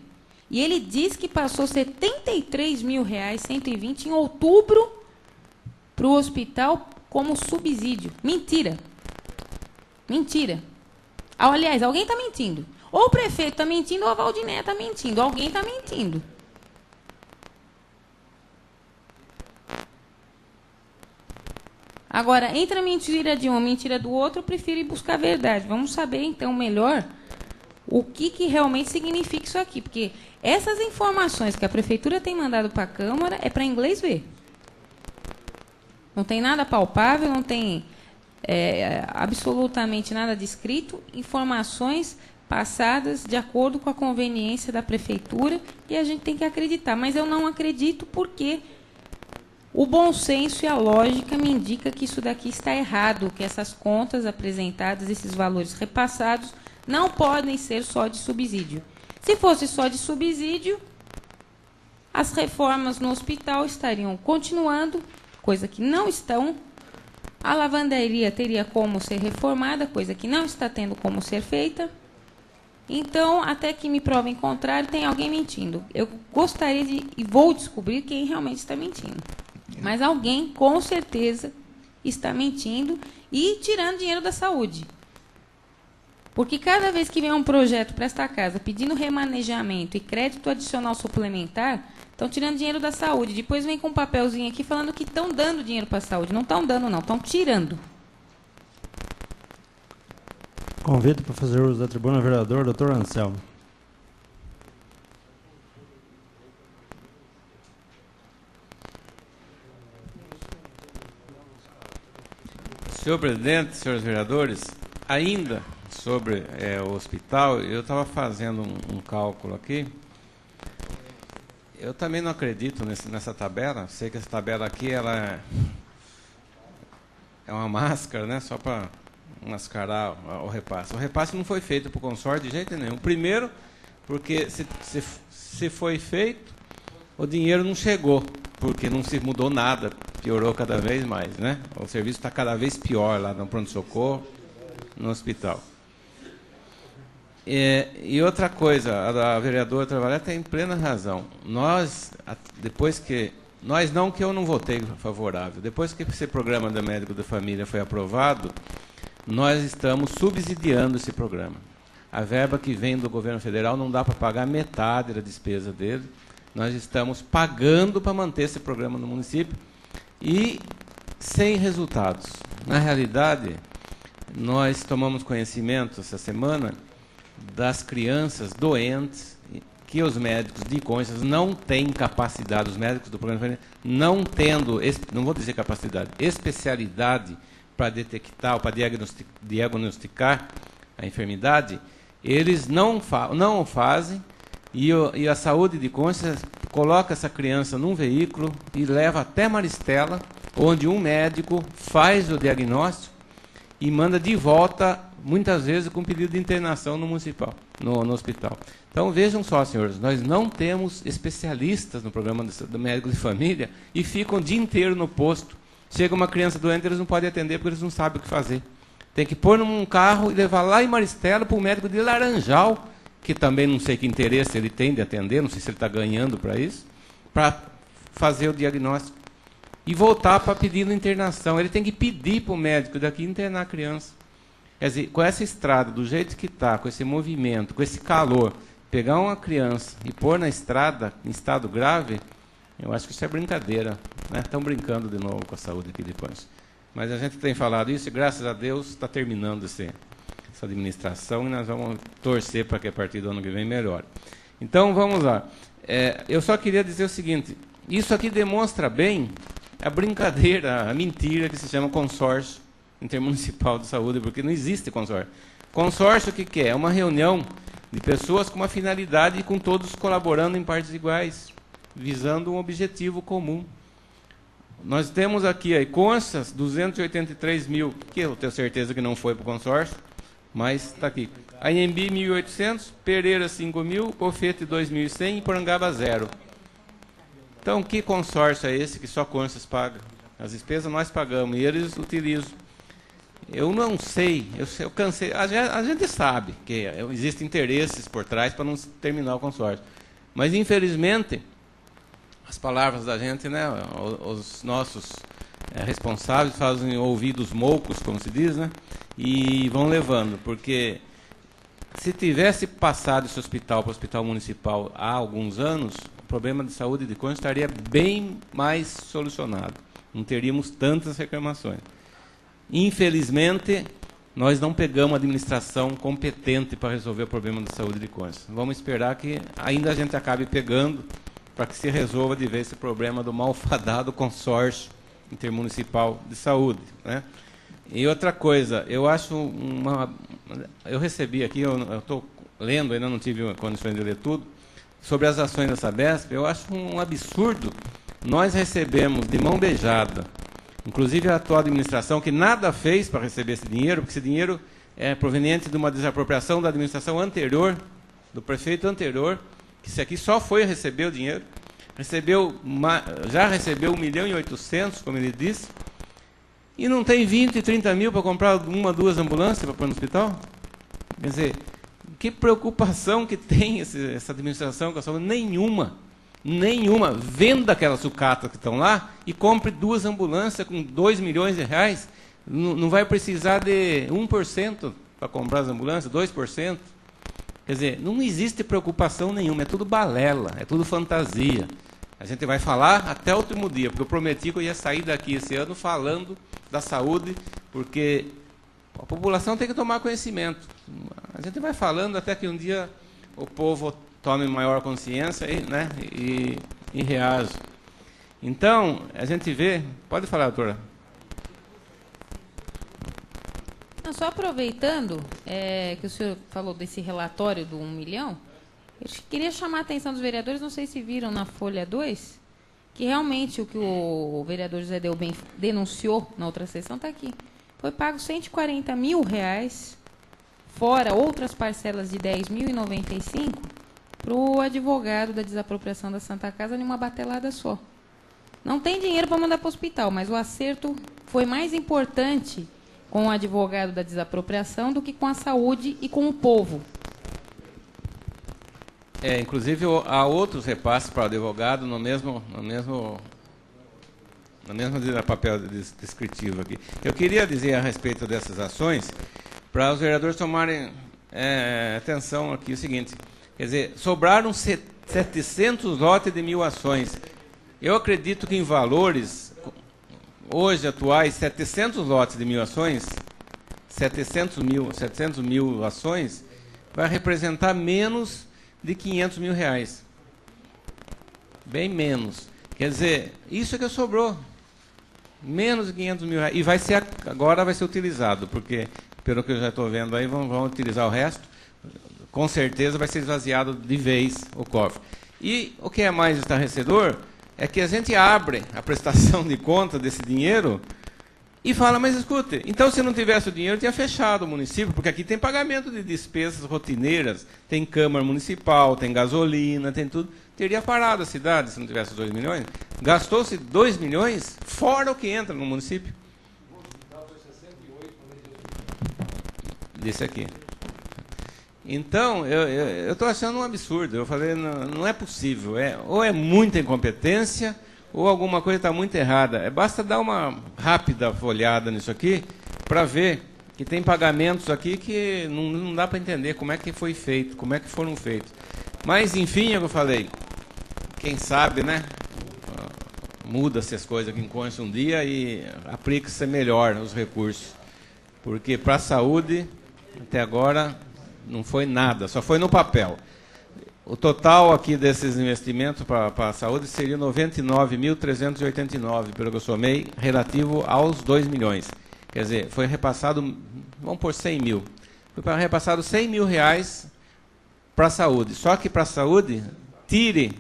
E ele diz que passou R$ 73 mil, 120, em outubro, para o hospital como subsídio. Mentira. Mentira. Aliás, alguém está mentindo. Ou o prefeito está mentindo, ou a Valdinéia está mentindo. Alguém está mentindo. Agora, entre a mentira de um e a mentira do outro, eu prefiro ir buscar a verdade. Vamos saber, então, melhor o que realmente significa isso aqui. Porque essas informações que a prefeitura tem mandado para a Câmara é para inglês ver. Não tem nada palpável, não tem absolutamente nada descrito. Informações passadas de acordo com a conveniência da prefeitura e a gente tem que acreditar. Mas eu não acredito porque o bom senso e a lógica me indicam que isso daqui está errado, que essas contas apresentadas, esses valores repassados, não podem ser só de subsídio. Se fosse só de subsídio, as reformas no hospital estariam continuando, coisa que não estão. A lavanderia teria como ser reformada, coisa que não está tendo como ser feita. Então, até que me provem contrário, tem alguém mentindo. Eu gostaria de, e vou descobrir quem realmente está mentindo. Mas alguém, com certeza, está mentindo e tirando dinheiro da saúde. Porque cada vez que vem um projeto para esta casa pedindo remanejamento e crédito adicional suplementar, estão tirando dinheiro da saúde. Depois vem com um papelzinho aqui falando que estão dando dinheiro para a saúde. Não estão dando, não. Estão tirando. Convido para fazer uso da tribuna o vereador Dr. Anselmo. Senhor presidente, senhores vereadores, ainda sobre o hospital, eu estava fazendo um cálculo aqui. Eu também não acredito nessa tabela. Sei que essa tabela aqui ela é uma máscara, né, só para mascarar o repasse. O repasse não foi feito para o consórcio de jeito nenhum. Primeiro, porque se foi feito, o dinheiro não chegou, porque não se mudou nada, piorou cada vez mais, né? O serviço está cada vez pior lá no pronto-socorro, no hospital. E outra coisa, a vereadora Travalhar tem plena razão. Nós, depois que... Nós não, que eu não votei favorável. Depois que esse programa do médico da família foi aprovado, nós estamos subsidiando esse programa. A verba que vem do governo federal não dá para pagar metade da despesa dele. Nós estamos pagando para manter esse programa no município e sem resultados. Na realidade, nós tomamos conhecimento essa semana das crianças doentes que os médicos de Conchas não têm capacidade, os médicos do programa de família não tendo, não vou dizer capacidade, especialidade para detectar ou para diagnosticar a enfermidade, eles não o fazem e a saúde de Conchas coloca essa criança num veículo e leva até Maristela onde um médico faz o diagnóstico e manda de volta, muitas vezes com pedido de internação no hospital. Então vejam só, senhores, nós não temos especialistas no programa do médico de família e ficam o dia inteiro no posto. Chega uma criança doente, eles não podem atender porque eles não sabem o que fazer. Tem que pôr num carro e levar lá em Maristela para o médico de Laranjal, que também não sei que interesse ele tem de atender, não sei se ele está ganhando para isso, para fazer o diagnóstico. E voltar para pedir internação. Ele tem que pedir para o médico daqui internar a criança. Quer dizer, com essa estrada, do jeito que está, com esse movimento, com esse calor, pegar uma criança e pôr na estrada em estado grave, eu acho que isso é brincadeira. Estão brincando de novo com a saúde aqui depois. Mas a gente tem falado isso e, graças a Deus, está terminando essa administração e nós vamos torcer para que a partir do ano que vem melhore. Então, vamos lá. Eu só queria dizer o seguinte, isso aqui demonstra bem a brincadeira, a mentira que se chama consórcio intermunicipal de saúde, porque não existe consórcio. Consórcio, o que é? É uma reunião de pessoas com uma finalidade e com todos colaborando em partes iguais, visando um objetivo comum. Nós temos aqui a Iconsas, 283 mil, que eu tenho certeza que não foi para o consórcio, mas está aqui. A Inhembi, 1.800, Pereira, 5 mil, Cofete, 2.100 e Porangaba, 0. Então, que consórcio é esse que só Consas paga? As despesas nós pagamos e eles utilizam. Eu não sei, eu cansei. A gente sabe que existem interesses por trás para não terminar o consórcio. Mas, infelizmente, as palavras da gente, né, os nossos responsáveis fazem ouvidos moucos, como se diz, né, e vão levando. Porque se tivesse passado esse hospital para o hospital municipal há alguns anos, o problema de saúde de Conde estaria bem mais solucionado. Não teríamos tantas reclamações. Infelizmente, nós não pegamos a administração competente para resolver o problema de saúde de Conde. Vamos esperar que ainda a gente acabe pegando para que se resolva de vez esse problema do malfadado consórcio intermunicipal de saúde, né? E outra coisa, eu acho eu recebi aqui, eu estou lendo, ainda não tive condições de ler tudo, sobre as ações da Sabesp. Eu acho um absurdo. Nós recebemos de mão beijada, inclusive a atual administração, que nada fez para receber esse dinheiro, porque esse dinheiro é proveniente de uma desapropriação da administração anterior, do prefeito anterior, que esse aqui só foi receber o dinheiro, já recebeu 1.800.000, como ele disse, e não tem 20, 30 mil para comprar 1, 2 ambulâncias para pôr no hospital? Quer dizer, que preocupação que tem essa administração com a saúde? Nenhuma. Venda aquelas sucatas que estão lá e compre 2 ambulâncias com 2 milhões de reais. Não vai precisar de 1% para comprar as ambulâncias, 2%. Quer dizer, não existe preocupação nenhuma, é tudo balela, é tudo fantasia. A gente vai falar até o último dia, porque eu prometi que eu ia sair daqui esse ano falando da saúde, porque a população tem que tomar conhecimento. A gente vai falando até que um dia o povo tome maior consciência, né, e reage. Então, a gente vê... Pode falar, doutora. Não, só aproveitando que o senhor falou desse relatório do 1 milhão, eu queria chamar a atenção dos vereadores, não sei se viram na folha 2, que realmente o que o vereador José Delben denunciou na outra sessão está aqui. Foi pago R$140 mil, fora outras parcelas de R$10.095, para o advogado da desapropriação da Santa Casa em uma batelada só. Não tem dinheiro para mandar para o hospital, mas o acerto foi mais importante com o advogado da desapropriação do que com a saúde e com o povo. Inclusive, há outros repasses para o advogado no mesmo papel descritivo aqui. Eu queria dizer a respeito dessas ações, para os vereadores tomarem atenção aqui, o seguinte, quer dizer, sobraram 700 lotes de 1.000 ações. Eu acredito que em valores, hoje atuais, 700 lotes de 1.000 ações, 700 mil ações, vai representar menos de R$500 mil. Bem menos. Quer dizer, isso é que sobrou. Menos de R$500 mil. E agora vai ser utilizado, porque, pelo que eu já estou vendo aí, vão utilizar o resto. Com certeza vai ser esvaziado de vez o cofre. E o que é mais estarrecedor é que a gente abre a prestação de conta desse dinheiro e fala, mas escute, então se não tivesse o dinheiro, tinha fechado o município, porque aqui tem pagamento de despesas rotineiras, tem Câmara Municipal, tem gasolina, tem tudo. Teria parado a cidade se não tivesse 2 milhões. Gastou-se 2 milhões, fora o que entra no município. Desse aqui. Então, eu estou achando um absurdo. Eu falei, não é possível. Ou é muita incompetência, ou alguma coisa está muito errada. Basta dar uma rápida folhada nisso aqui, para ver que tem pagamentos aqui que não dá para entender como é que foi feito, como é que foram feitos. Mas, enfim, eu falei, quem sabe, né? Muda-se as coisas aqui em Concha um dia e aplica-se melhor os recursos. Porque para a saúde, até agora, não foi nada, só foi no papel. O total aqui desses investimentos para a saúde seria 99.389, pelo que eu somei, relativo aos 2 milhões. Quer dizer, foi repassado, vamos por 100 mil. Foi repassado 100 mil reais para a saúde. Só que para a saúde, tire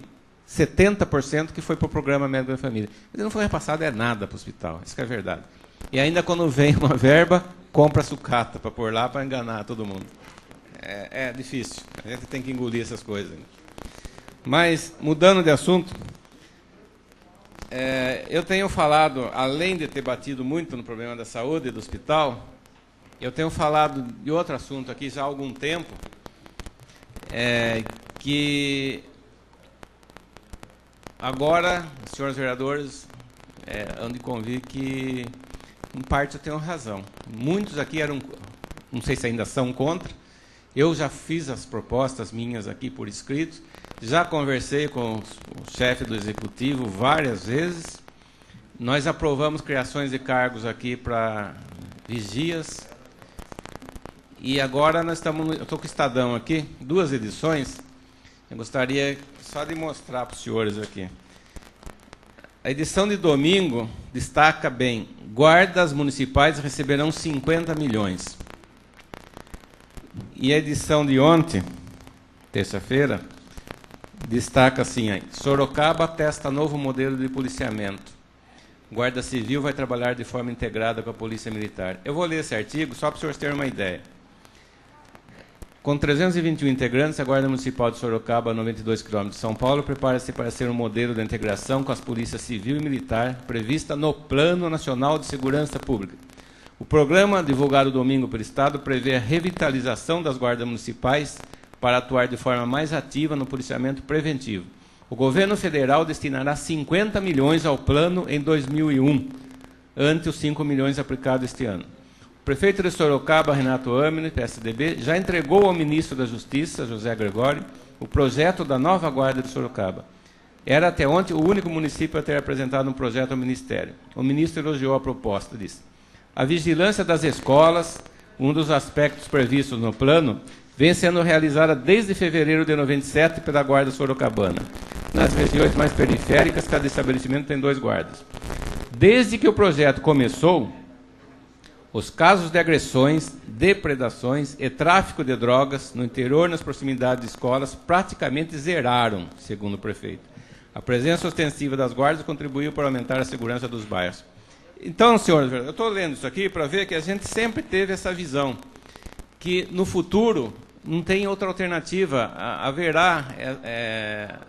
70% que foi para o programa Médico da Família. Mas não foi repassado nada para o hospital, isso que é verdade. E ainda quando vem uma verba, compra sucata para pôr lá para enganar todo mundo. É difícil, a gente tem que engolir essas coisas. Mas, mudando de assunto, eu tenho falado, além de ter batido muito no problema da saúde e do hospital, eu tenho falado de outro assunto aqui já há algum tempo, que agora, senhores vereadores, hão de convir que, em parte, eu tenho razão. Muitos aqui eram, não sei se ainda são contra. Eu já fiz as propostas minhas aqui por escrito, já conversei com o chefe do executivo várias vezes. Nós aprovamos criações de cargos aqui para vigias. E agora nós estamos, eu estou com o Estadão aqui, 2 edições. Eu gostaria só de mostrar para os senhores aqui. A edição de domingo destaca bem: guardas municipais receberão 50 milhões. E a edição de ontem, terça-feira, destaca assim: Sorocaba testa novo modelo de policiamento. Guarda Civil vai trabalhar de forma integrada com a Polícia Militar. Eu vou ler esse artigo só para os senhores terem uma ideia. Com 321 integrantes, a Guarda Municipal de Sorocaba, a 92 km de São Paulo, prepara-se para ser um modelo de integração com as polícias civil e militar prevista no Plano Nacional de Segurança Pública. O programa, divulgado domingo pelo Estado, prevê a revitalização das guardas municipais para atuar de forma mais ativa no policiamento preventivo. O governo federal destinará 50 milhões ao plano em 2001, ante os 5 milhões aplicados este ano. O prefeito de Sorocaba, Renato Amini, PSDB, já entregou ao ministro da Justiça, José Gregório, o projeto da nova guarda de Sorocaba. Era até ontem o único município a ter apresentado um projeto ao Ministério. O ministro elogiou a proposta, disse: a vigilância das escolas, um dos aspectos previstos no plano, vem sendo realizada desde fevereiro de 97 pela Guarda Sorocabana. Nas regiões mais periféricas, cada estabelecimento tem 2 guardas. Desde que o projeto começou, os casos de agressões, depredações e tráfico de drogas no interior e nas proximidades de escolas praticamente zeraram, segundo o prefeito. A presença ostensiva das guardas contribuiu para aumentar a segurança dos bairros. Então, senhores, eu estou lendo isso aqui para ver que a gente sempre teve essa visão, que no futuro não tem outra alternativa, haverá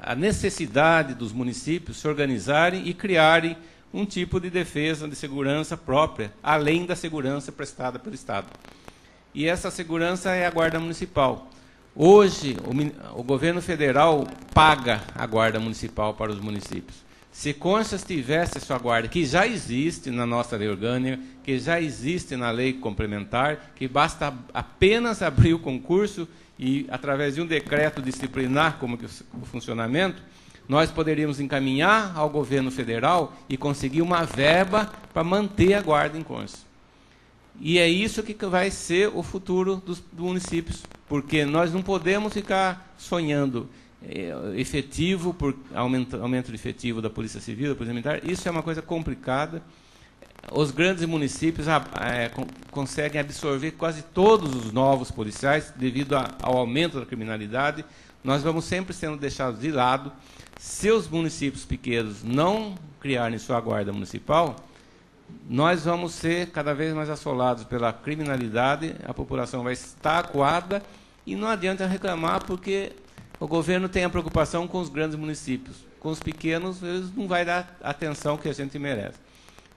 a necessidade dos municípios se organizarem e criarem um tipo de defesa de segurança própria, além da segurança prestada pelo Estado. E essa segurança é a Guarda Municipal. Hoje, o governo federal paga a Guarda Municipal para os municípios. Se Conchas tivesse sua guarda, que já existe na nossa lei orgânica, que já existe na lei complementar, que basta apenas abrir o concurso e, através de um decreto disciplinar como que o funcionamento, nós poderíamos encaminhar ao governo federal e conseguir uma verba para manter a guarda em Conchas. E é isso que vai ser o futuro dos municípios, porque nós não podemos ficar sonhando efetivo, por aumento de efetivo da Polícia Civil, da Polícia Militar. Isso é uma coisa complicada. Os grandes municípios conseguem absorver quase todos os novos policiais devido ao aumento da criminalidade. Nós vamos sempre sendo deixados de lado. se os municípios pequenos não criarem sua guarda municipal, nós vamos ser cada vez mais assolados pela criminalidade, a população vai estar acuada e não adianta reclamar porque o governo tem a preocupação com os grandes municípios. Com os pequenos, eles não vai dar a atenção que a gente merece.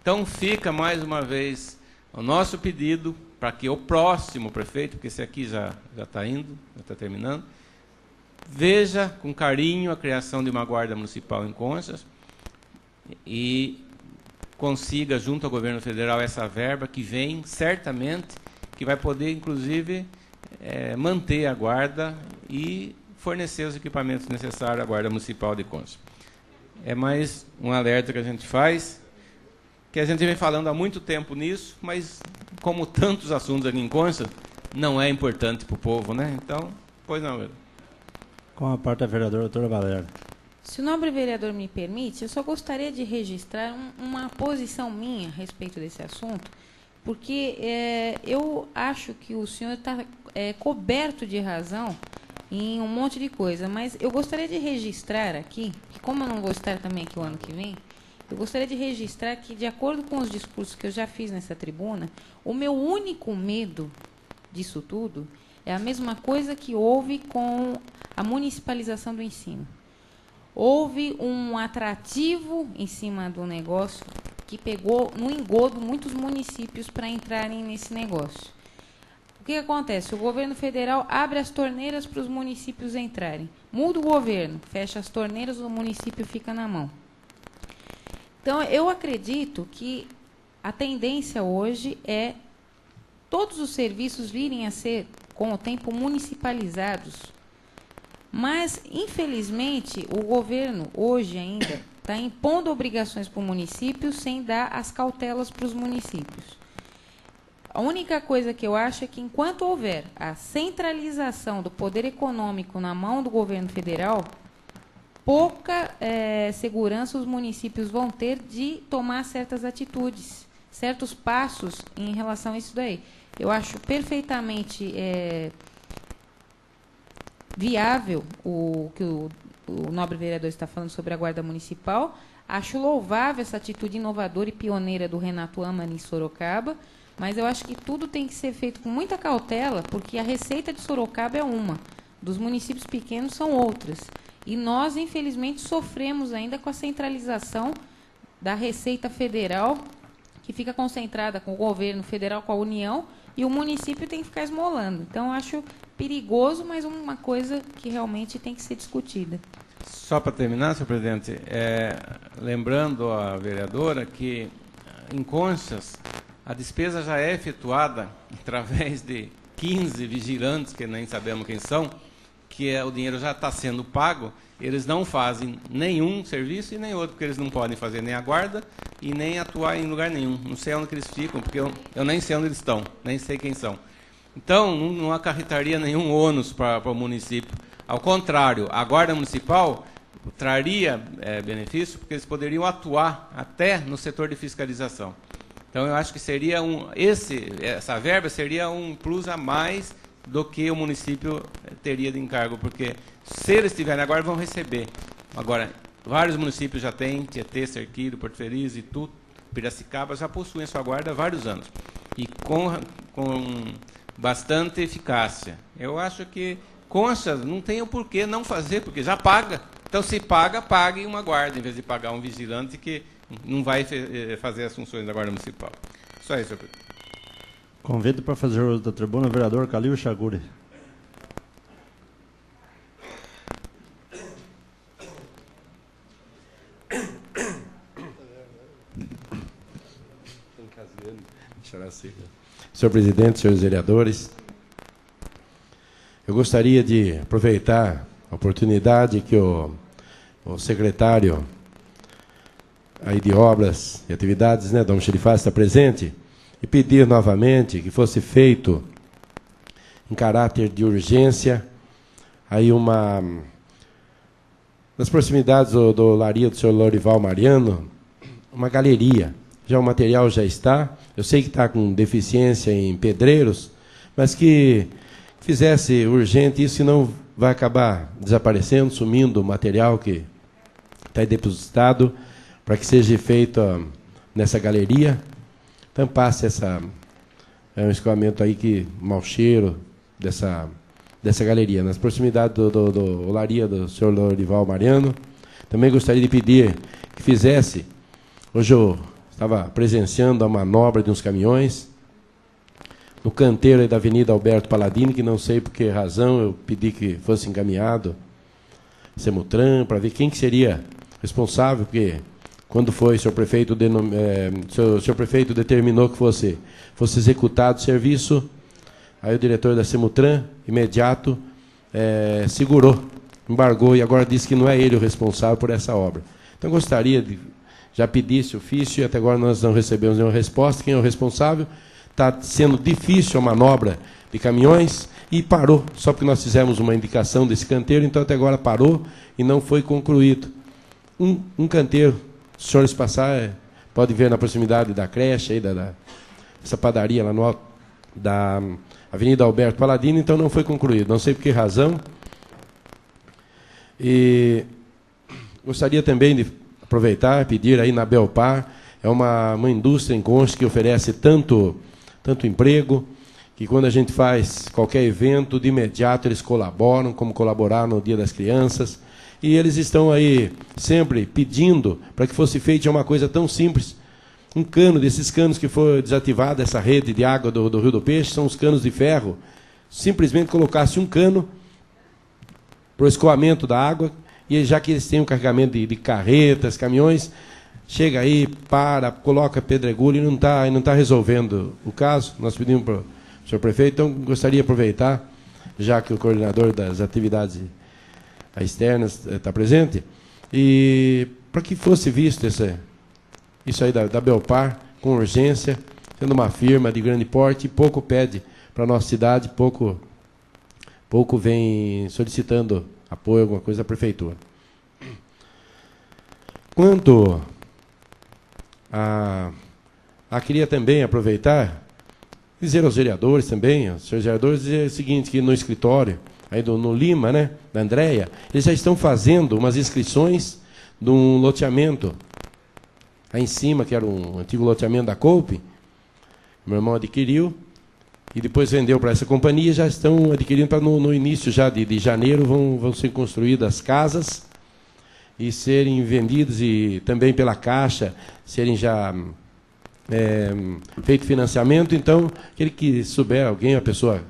Então, fica mais uma vez o nosso pedido para que o próximo prefeito, porque esse aqui já está indo, já está terminando, veja com carinho a criação de uma guarda municipal em Conchas e consiga, junto ao governo federal, essa verba que vem, certamente, que vai poder, inclusive, manter a guarda e fornecer os equipamentos necessários à Guarda Municipal de Conchas. É mais um alerta que a gente faz, que a gente vem falando há muito tempo nisso, mas, como tantos assuntos aqui em Conchas, não é importante para o povo, né? Então, pois não, vereador. Com a parte da vereadora, doutora Valéria. Se o nobre vereador me permite, eu só gostaria de registrar uma posição minha a respeito desse assunto, porque eu acho que o senhor está coberto de razão em um monte de coisa, mas eu gostaria de registrar aqui, que como eu não vou estar também aqui o ano que vem, eu gostaria de registrar que, de acordo com os discursos que eu já fiz nessa tribuna, o meu único medo disso tudo é a mesma coisa que houve com a municipalização do ensino. Houve um atrativo em cima do negócio que pegou no engodo muitos municípios para entrarem nesse negócio. O que acontece? O governo federal abre as torneiras para os municípios entrarem. Muda o governo, fecha as torneiras, o município fica na mão. Então, eu acredito que a tendência hoje é todos os serviços virem a ser, com o tempo, municipalizados. Mas, infelizmente, o governo, hoje ainda, está impondo obrigações para o município sem dar as cautelas para os municípios. A única coisa que eu acho é que, enquanto houver a centralização do poder econômico na mão do governo federal, pouca segurança os municípios vão ter de tomar certas atitudes, certos passos em relação a isso daí. Eu acho perfeitamente viável o que o nobre vereador está falando sobre a Guarda Municipal. Acho louvável essa atitude inovadora e pioneira do Renato Amani em Sorocaba, mas eu acho que tudo tem que ser feito com muita cautela, porque a receita de Sorocaba é uma, dos municípios pequenos são outras. E nós, infelizmente, sofremos ainda com a centralização da Receita Federal, que fica concentrada com o governo federal, com a União, e o município tem que ficar esmolando. Então, eu acho perigoso, mas uma coisa que realmente tem que ser discutida. Só para terminar, senhor presidente, lembrando a vereadora que, em Conchas, a despesa já é efetuada através de 15 vigilantes, que nem sabemos quem são, que o dinheiro já está sendo pago, eles não fazem nenhum serviço e nem outro, porque eles não podem fazer nem a guarda e nem atuar em lugar nenhum. Não sei onde que eles ficam, porque eu nem sei onde eles estão, nem sei quem são. Então, não acarretaria nenhum ônus para o município. Ao contrário, a Guarda Municipal traria benefício, porque eles poderiam atuar até no setor de fiscalização. Então, eu acho que seria essa verba seria um plus a mais do que o município teria de encargo, porque se eles tiverem agora, vão receber. Agora, vários municípios já têm, Tietê, Cerquilho, Porto Feliz, Itu, Piracicaba, já possuem a sua guarda há vários anos. E com bastante eficácia. Eu acho que Conchas não tem o porquê não fazer, porque já paga. Então, se paga, pague uma guarda, em vez de pagar um vigilante que não vai fazer as funções da Guarda Municipal. Só isso, senhor presidente. Convido para fazer uso da tribuna o vereador Calil Chaguri. Senhor presidente, senhores vereadores, eu gostaria de aproveitar a oportunidade que o secretário aí de Obras e Atividades, né, Dom Xerifaz, está presente, e pedir novamente que fosse feito, em caráter de urgência, aí nas proximidades do Laria do senhor Lorival Mariano, uma galeria. Já o material já está, eu sei que está com deficiência em pedreiros, mas que fizesse urgente isso, senão vai acabar desaparecendo, sumindo o material que está depositado para que seja feito nessa galeria. Tampasse um escoamento aí que mau cheiro dessa galeria, nas proximidades do olaria do senhor Lorival Mariano. Também gostaria de pedir que fizesse, hoje eu estava presenciando a manobra de uns caminhões, no canteiro aí da Avenida Alberto Paladini, que não sei por que razão eu pedi que fosse encaminhado Semutran, para ver quem que seria responsável, porque quando foi, o senhor prefeito, senhor prefeito determinou que fosse executado o serviço, aí o diretor da Semutran, imediato, segurou, embargou, e agora disse que não é ele o responsável por essa obra. Então, gostaria de já pedir esse ofício, e até agora nós não recebemos nenhuma resposta. Quem é o responsável? Está sendo difícil a manobra de caminhões, e parou, só porque nós fizemos uma indicação desse canteiro, então até agora parou e não foi concluído. Um canteiro, se os senhores passar, pode ver na proximidade da creche, aí essa padaria lá no alto da Avenida Alberto Paladini, então não foi concluído, não sei por que razão. E gostaria também de aproveitar, pedir aí na Belpar, é uma indústria em Conchas que oferece tanto emprego, que quando a gente faz qualquer evento, de imediato eles colaboram, como colaboraram no Dia das Crianças, e eles estão aí sempre pedindo para que fosse feita uma coisa tão simples. Um cano, desses canos que foi desativada, essa rede de água do Rio do Peixe, são os canos de ferro. Simplesmente colocasse um cano para o escoamento da água, e já que eles têm um carregamento de carretas, caminhões, chega aí, coloca pedregulho e não está resolvendo o caso. Nós pedimos para o senhor prefeito, então gostaria de aproveitar, já que o coordenador das atividades externas está presente, e para que fosse visto isso aí da Belpar, com urgência, sendo uma firma de grande porte, pouco pede para a nossa cidade, pouco vem solicitando apoio, alguma coisa da prefeitura. Quanto queria também aproveitar, dizer aos vereadores também, aos senhores vereadores, dizer o seguinte, que no escritório, aí no Lima, né, da Andréia, eles já estão fazendo umas inscrições de um loteamento aí em cima, que era um antigo loteamento da Coupe, meu irmão adquiriu, e depois vendeu para essa companhia, já estão adquirindo para no início já de janeiro, vão ser construídas casas e serem vendidas, e também pela Caixa, serem já feito financiamento. Então, aquele que souber, alguém, a pessoa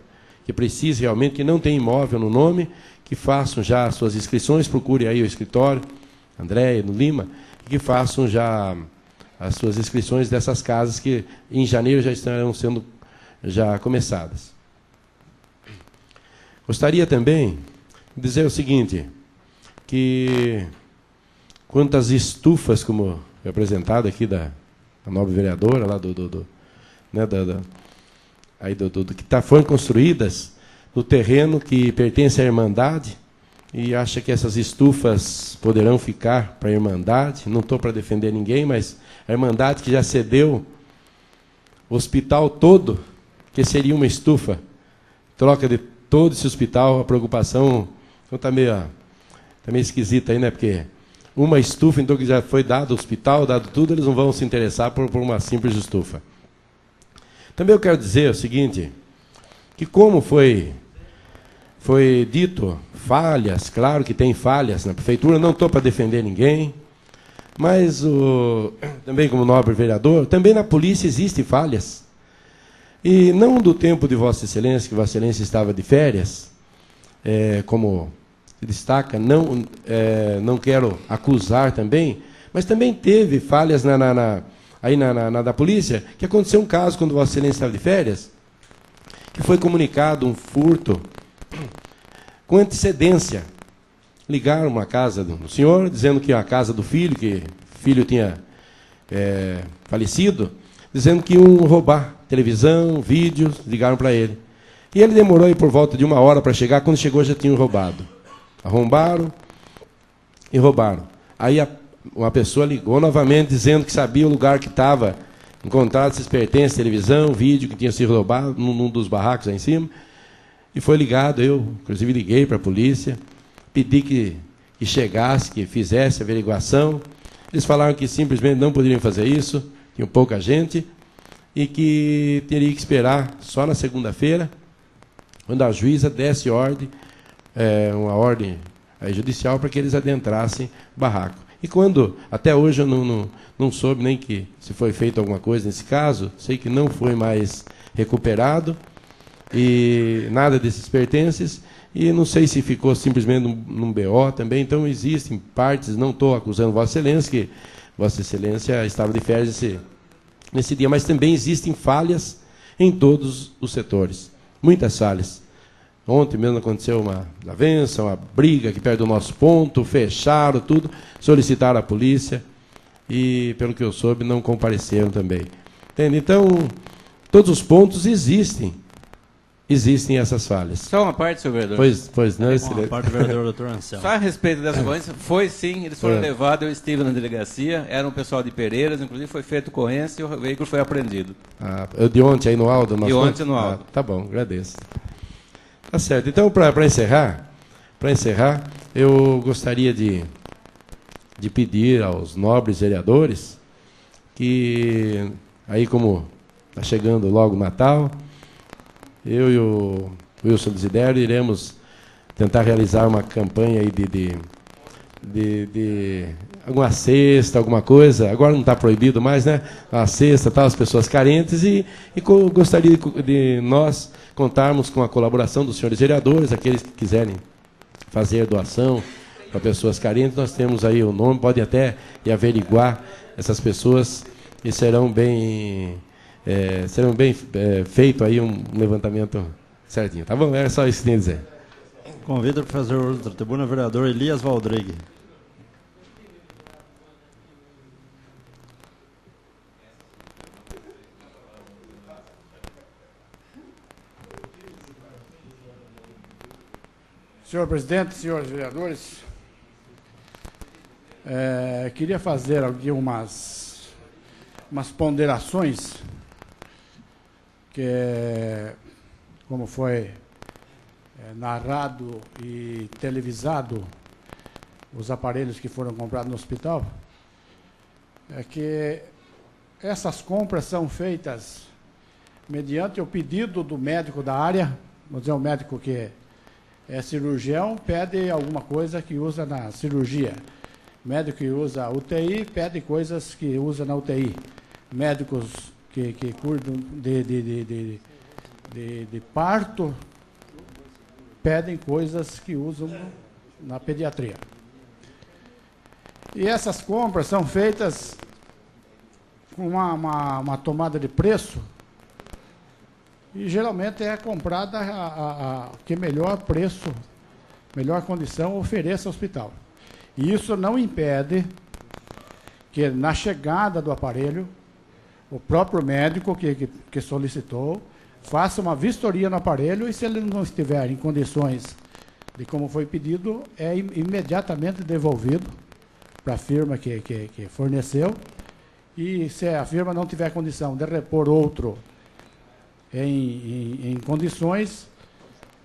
que precise realmente, que não tem imóvel no nome, que façam já as suas inscrições, procure aí o escritório, Andréia, no Lima, e que façam já as suas inscrições dessas casas que em janeiro já estarão sendo já começadas. Gostaria também de dizer o seguinte, que quanto às estufas, como foi apresentado aqui da nobre vereadora, lá que foram construídas no terreno que pertence à Irmandade, e acha que essas estufas poderão ficar para a Irmandade. Não estou para defender ninguém, mas a Irmandade que já cedeu o hospital todo, que seria uma estufa, troca de todo esse hospital, a preocupação está meio esquisita aí, né? Porque uma estufa, então, que já foi dado o hospital, dado tudo, eles não vão se interessar por uma simples estufa. Também eu quero dizer o seguinte, que como foi dito, falhas, claro que tem falhas na prefeitura, não estou para defender ninguém, mas também como nobre vereador, também na polícia existem falhas. E não do tempo de Vossa Excelência, que Vossa Excelência estava de férias, como se destaca, não quero acusar também, mas também teve falhas aí da polícia, que aconteceu um caso quando Vossa Excelência estava de férias, que foi comunicado um furto com antecedência. Ligaram uma casa do senhor, dizendo que a casa do filho, que o filho tinha falecido, dizendo que iam roubar televisão, vídeos, ligaram para ele. E ele demorou aí por volta de 1 hora para chegar, quando chegou já tinham roubado. Arrombaram e roubaram. Aí uma pessoa ligou novamente, dizendo que sabia o lugar que estava encontrado esses pertences, televisão, vídeo, que tinha sido roubado, num dos barracos aí em cima. E foi ligado, eu inclusive liguei para a polícia, pedi que que chegasse, que fizesse averiguação. Eles falaram que simplesmente não poderiam fazer isso, tinha pouca gente, e que teria que esperar só na segunda-feira, quando a juíza desse ordem, uma ordem judicial, para que eles adentrassem o barraco. E quando, até hoje eu não soube nem que se foi feito alguma coisa nesse caso, sei que não foi mais recuperado, e nada desses pertences, e não sei se ficou simplesmente num BO também. Então existem partes, não estou acusando Vossa Excelência, que Vossa Excelência estava de férias nesse dia, mas também existem falhas em todos os setores, muitas falhas. Ontem mesmo aconteceu uma desavença, uma briga aqui perto do nosso ponto, fecharam tudo, solicitaram a polícia e, pelo que eu soube, não compareceram também. Entende? Então, todos os pontos existem essas falhas. Só uma parte, senhor vereador. Pois não, Uma parte do vereador doutor Anselmo. Só a respeito dessa ocorrência, foi sim, eles foram levados, eu estive na delegacia, era um pessoal de Pereiras, inclusive foi feita ocorrência e o veículo foi apreendido. De ontem aí no Aldo? De ontem no Aldo. Tá bom, agradeço. Tá certo. Então, para encerrar, eu gostaria de pedir aos nobres vereadores que, aí como está chegando logo o Natal, eu e o Wilson Desidério iremos tentar realizar uma campanha aí de alguma cesta, alguma coisa. Agora não está proibido mais, né? Uma cesta, tal, as pessoas carentes, e gostaria de nós contarmos com a colaboração dos senhores vereadores, aqueles que quiserem fazer doação para pessoas carentes. Nós temos aí o nome, podem até ir averiguar essas pessoas e serão bem feito aí um levantamento certinho. Tá bom? Era só isso que tinha a dizer. Convido para fazer o uso da tribuna o vereador Elias Valdrigue. Senhor presidente, senhores vereadores, queria fazer aqui umas ponderações, que, como foi narrado e televisado, os aparelhos que foram comprados no hospital, que essas compras são feitas mediante o pedido do médico da área. Vamos dizer, o médico que é cirurgião pede alguma coisa que usa na cirurgia. Médico que usa UTI pede coisas que usa na UTI. Médicos que cuidam de parto pedem coisas que usam na pediatria. E essas compras são feitas com uma tomada de preço, e geralmente é comprada a que melhor preço, melhor condição ofereça ao hospital. E isso não impede que, na chegada do aparelho, o próprio médico que solicitou faça uma vistoria no aparelho, e se ele não estiver em condições de como foi pedido, é imediatamente devolvido para a firma que forneceu, e se a firma não tiver condição de repor outro em condições,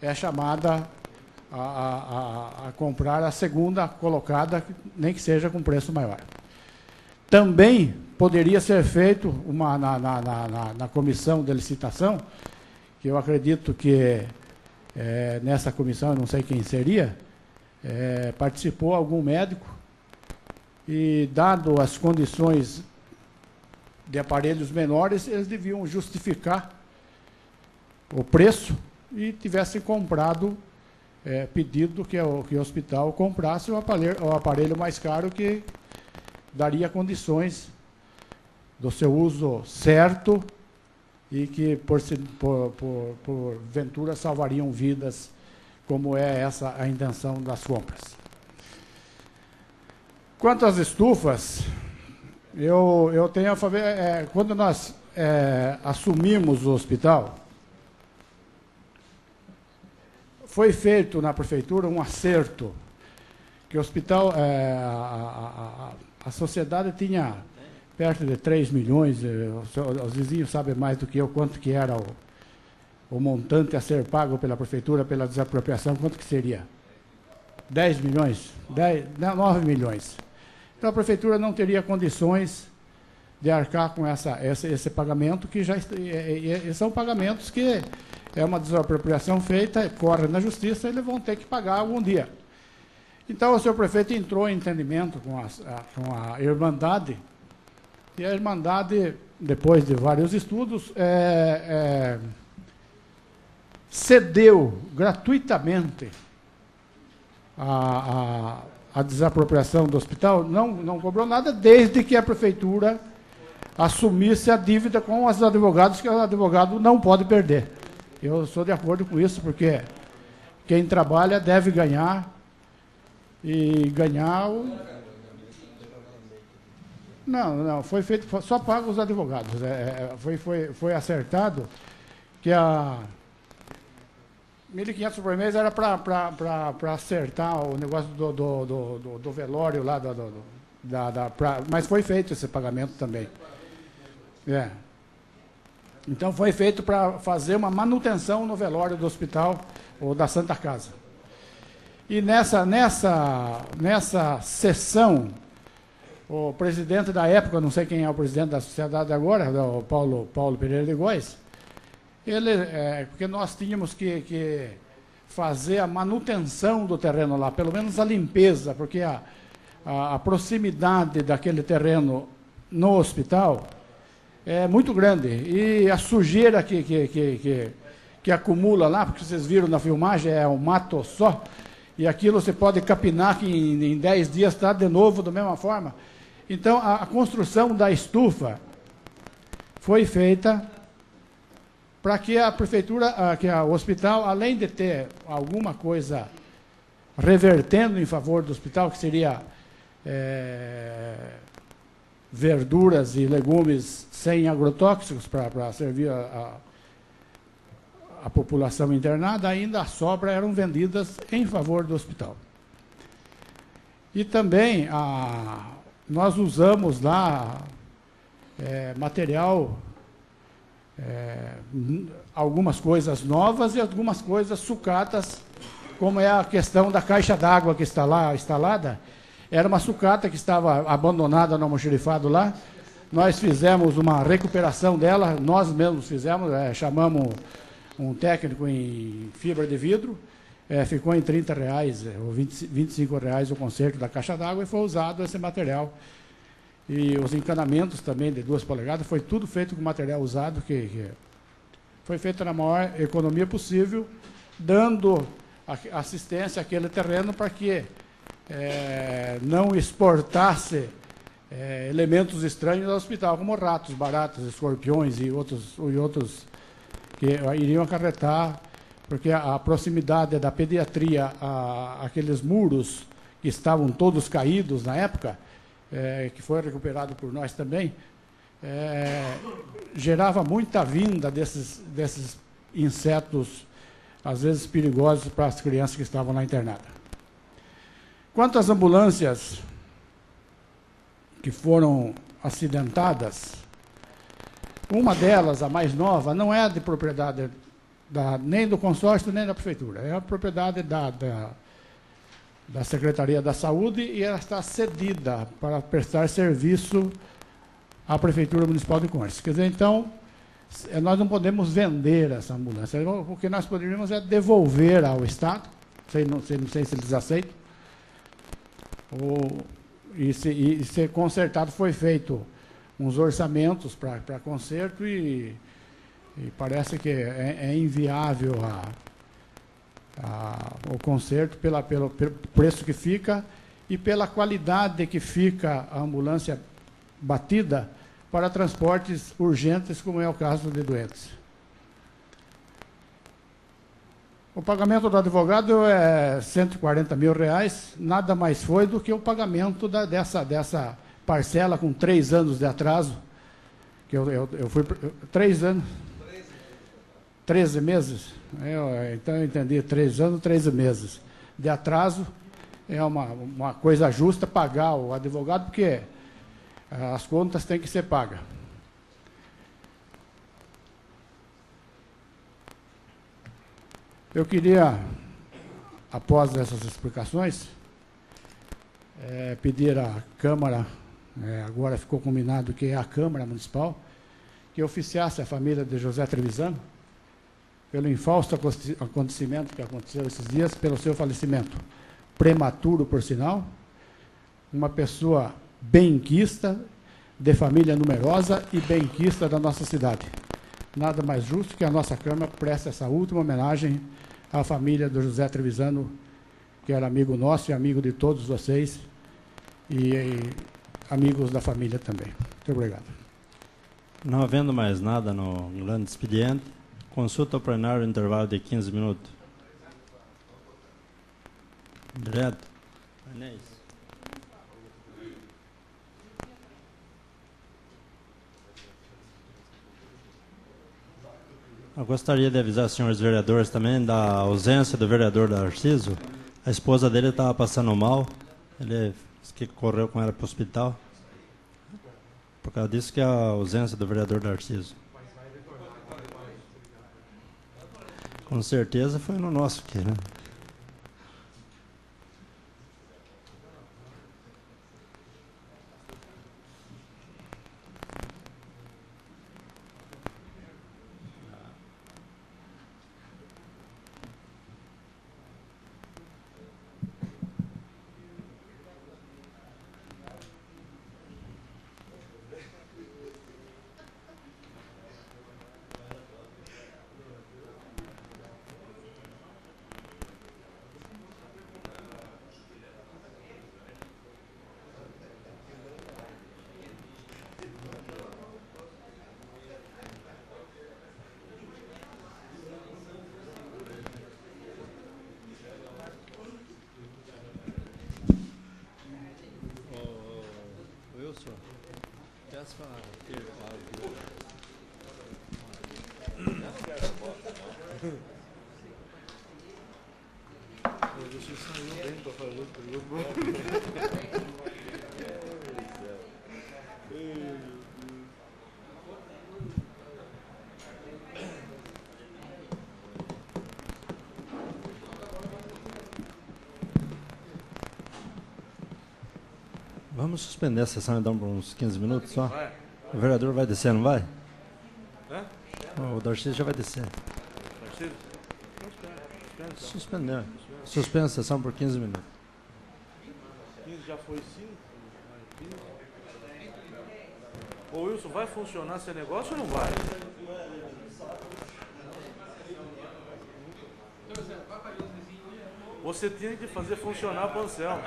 é chamada a comprar a segunda colocada, nem que seja com preço maior. Também poderia ser feito na comissão de licitação, que eu acredito que nessa comissão, eu não sei quem seria, participou algum médico, e dado as condições de aparelhos menores, eles deviam justificar o preço e tivessem comprado, pedido que o hospital comprasse o aparelho mais caro, que daria condições do seu uso certo e que, por ventura, salvariam vidas, como é essa a intenção das compras. Quanto às estufas, eu tenho a favor, quando nós assumimos o hospital, foi feito na prefeitura um acerto, que o hospital, a sociedade tinha perto de 3 milhões, os vizinhos sabem mais do que eu quanto que era o montante a ser pago pela prefeitura pela desapropriação, quanto que seria? 10 milhões, 9 milhões. Então a prefeitura não teria condições de arcar com esse pagamento, que já são pagamentos que é uma desapropriação feita, corre na justiça, eles vão ter que pagar algum dia. Então o senhor prefeito entrou em entendimento com a Irmandade, e a Irmandade, depois de vários estudos, cedeu gratuitamente a desapropriação do hospital, não cobrou nada, desde que a prefeitura assumisse a dívida com os advogados, que o advogado não pode perder. Eu sou de acordo com isso, porque quem trabalha deve ganhar, e ganhar o... Não, foi feito, só paga os advogados. Foi acertado que a 1.500 por mês era para acertar o negócio do velório lá, mas foi feito esse pagamento também. Então foi feito para fazer uma manutenção no velório do hospital ou da Santa Casa. E nessa sessão, o presidente da época, não sei quem é o presidente da sociedade agora, o Paulo Pereira de Góes, porque nós tínhamos que fazer a manutenção do terreno lá, pelo menos a limpeza, porque a proximidade daquele terreno no hospital é muito grande. E a sujeira que acumula lá, porque vocês viram na filmagem, é um mato só, e aquilo você pode capinar que em 10 dias está de novo da mesma forma. Então, a construção da estufa foi feita para que a prefeitura, o hospital, além de ter alguma coisa revertendo em favor do hospital, que seria verduras e legumes sem agrotóxicos para servir a população internada, ainda a sobra eram vendidas em favor do hospital. E também nós usamos lá material, algumas coisas novas e algumas coisas sucatas, como é a questão da caixa d'água que está lá instalada. Era uma sucata que estava abandonada no almoxarifado lá. Nós fizemos uma recuperação dela, nós mesmos fizemos, chamamos um técnico em fibra de vidro, ficou em R$30 ou R$25 o conserto da caixa d'água, e foi usado esse material. E os encanamentos também de 2 polegadas, foi tudo feito com material usado, que foi feito na maior economia possível, dando assistência àquele terreno para que não exportasse elementos estranhos ao hospital, como ratos, baratas, escorpiões e outros que iriam acarretar, porque a proximidade da pediatria àqueles muros que estavam todos caídos na época, que foi recuperado por nós também, gerava muita vinda desses insetos, às vezes perigosos para as crianças que estavam lá internadas. Quanto às ambulâncias que foram acidentadas, uma delas, a mais nova, não é de propriedade nem do consórcio, nem da prefeitura. É a propriedade da Secretaria da Saúde, e ela está cedida para prestar serviço à Prefeitura Municipal de Conchas. Quer dizer, então, nós não podemos vender essa ambulância. O que nós poderíamos é devolver ao Estado, não sei se eles aceitam, e ser consertado. Foi feito uns orçamentos para conserto, e parece que é inviável o conserto pelo preço que fica e pela qualidade que fica a ambulância batida para transportes urgentes, como é o caso de doentes. O pagamento do advogado é R$140 mil, nada mais foi do que o pagamento dessa parcela com 3 anos de atraso, que eu fui 3 anos, 13 meses, então eu entendi, 3 anos, 13 meses de atraso. É uma coisa justa pagar o advogado, porque as contas têm que ser pagas. Eu queria após essas explicações, pedir à Câmara, agora ficou combinado que é a Câmara Municipal, que oficiasse a família de José Trevisan pelo infausto acontecimento que aconteceu esses dias, pelo seu falecimento prematuro, por sinal, uma pessoa benquista, de família numerosa e benquista da nossa cidade. Nada mais justo que a nossa Câmara preste essa última homenagem à família do José Trevisano, que era amigo nosso e amigo de todos vocês, e amigos da família também. Muito obrigado. Não havendo mais nada no grande expediente, consulta ao plenário intervalo de 15 minutos. Direto. Inês. Eu gostaria de avisar os senhores vereadores também da ausência do vereador Narciso. A esposa dele estava passando mal, ele disse que correu com ela para o hospital. Por causa disso que é a ausência do vereador Narciso. Com certeza foi no nosso aqui, né? Vamos suspender a sessão então por uns 15 minutos só. O vereador vai descer, não vai? O Darcy já vai descer. Suspender. Suspende a sessão por 15 minutos. 15 já foi 5? Ô Wilson, vai funcionar esse negócio ou não vai? Você tinha que fazer funcionar para o Anselmo.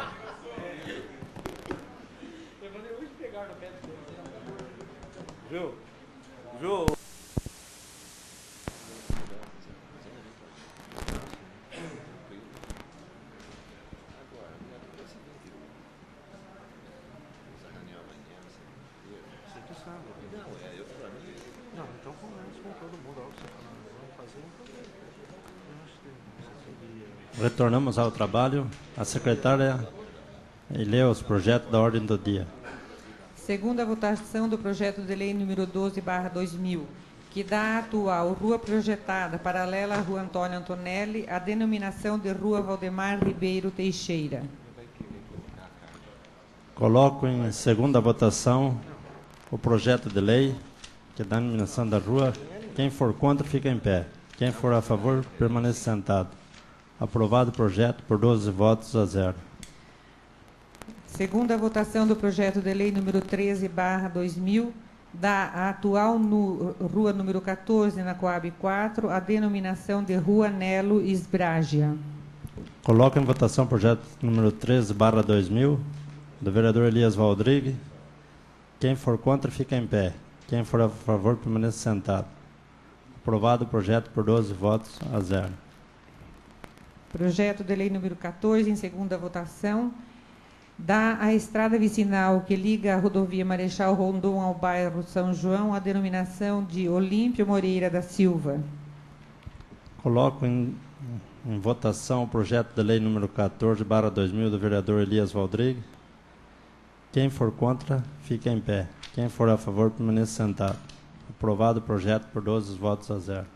Viu? Viu? Não, então conversa com todo mundo. Vamos fazer. Retornamos ao trabalho. A secretária lê os projetos da ordem do dia. Segunda votação do projeto de lei número 12/2000, que dá à atual rua projetada paralela à Rua Antônio Antonelli a denominação de Rua Valdemar Ribeiro Teixeira. Coloco em segunda votação o projeto de lei que dá a denominação da rua. Quem for contra, fica em pé. Quem for a favor, permanece sentado. Aprovado o projeto por 12 votos a 0. Segunda votação do projeto de lei número 13/2000, dá à atual rua número 14, na Coab 4, a denominação de Rua Nelo Esbrágia. Coloco em votação o projeto número 13/2000, do vereador Elias Valdrigue. Quem for contra, fica em pé. Quem for a favor, permanece sentado. Aprovado o projeto por 12 votos a 0. Projeto de lei número 14, em segunda votação, dá à estrada vicinal que liga a rodovia Marechal Rondon ao bairro São João a denominação de Olímpio Moreira da Silva. Coloco em votação o projeto de lei número 14/2000, do vereador Elias Valdrigue. Quem for contra, fica em pé. Quem for a favor, permanece sentado. Aprovado o projeto por 12 votos a 0.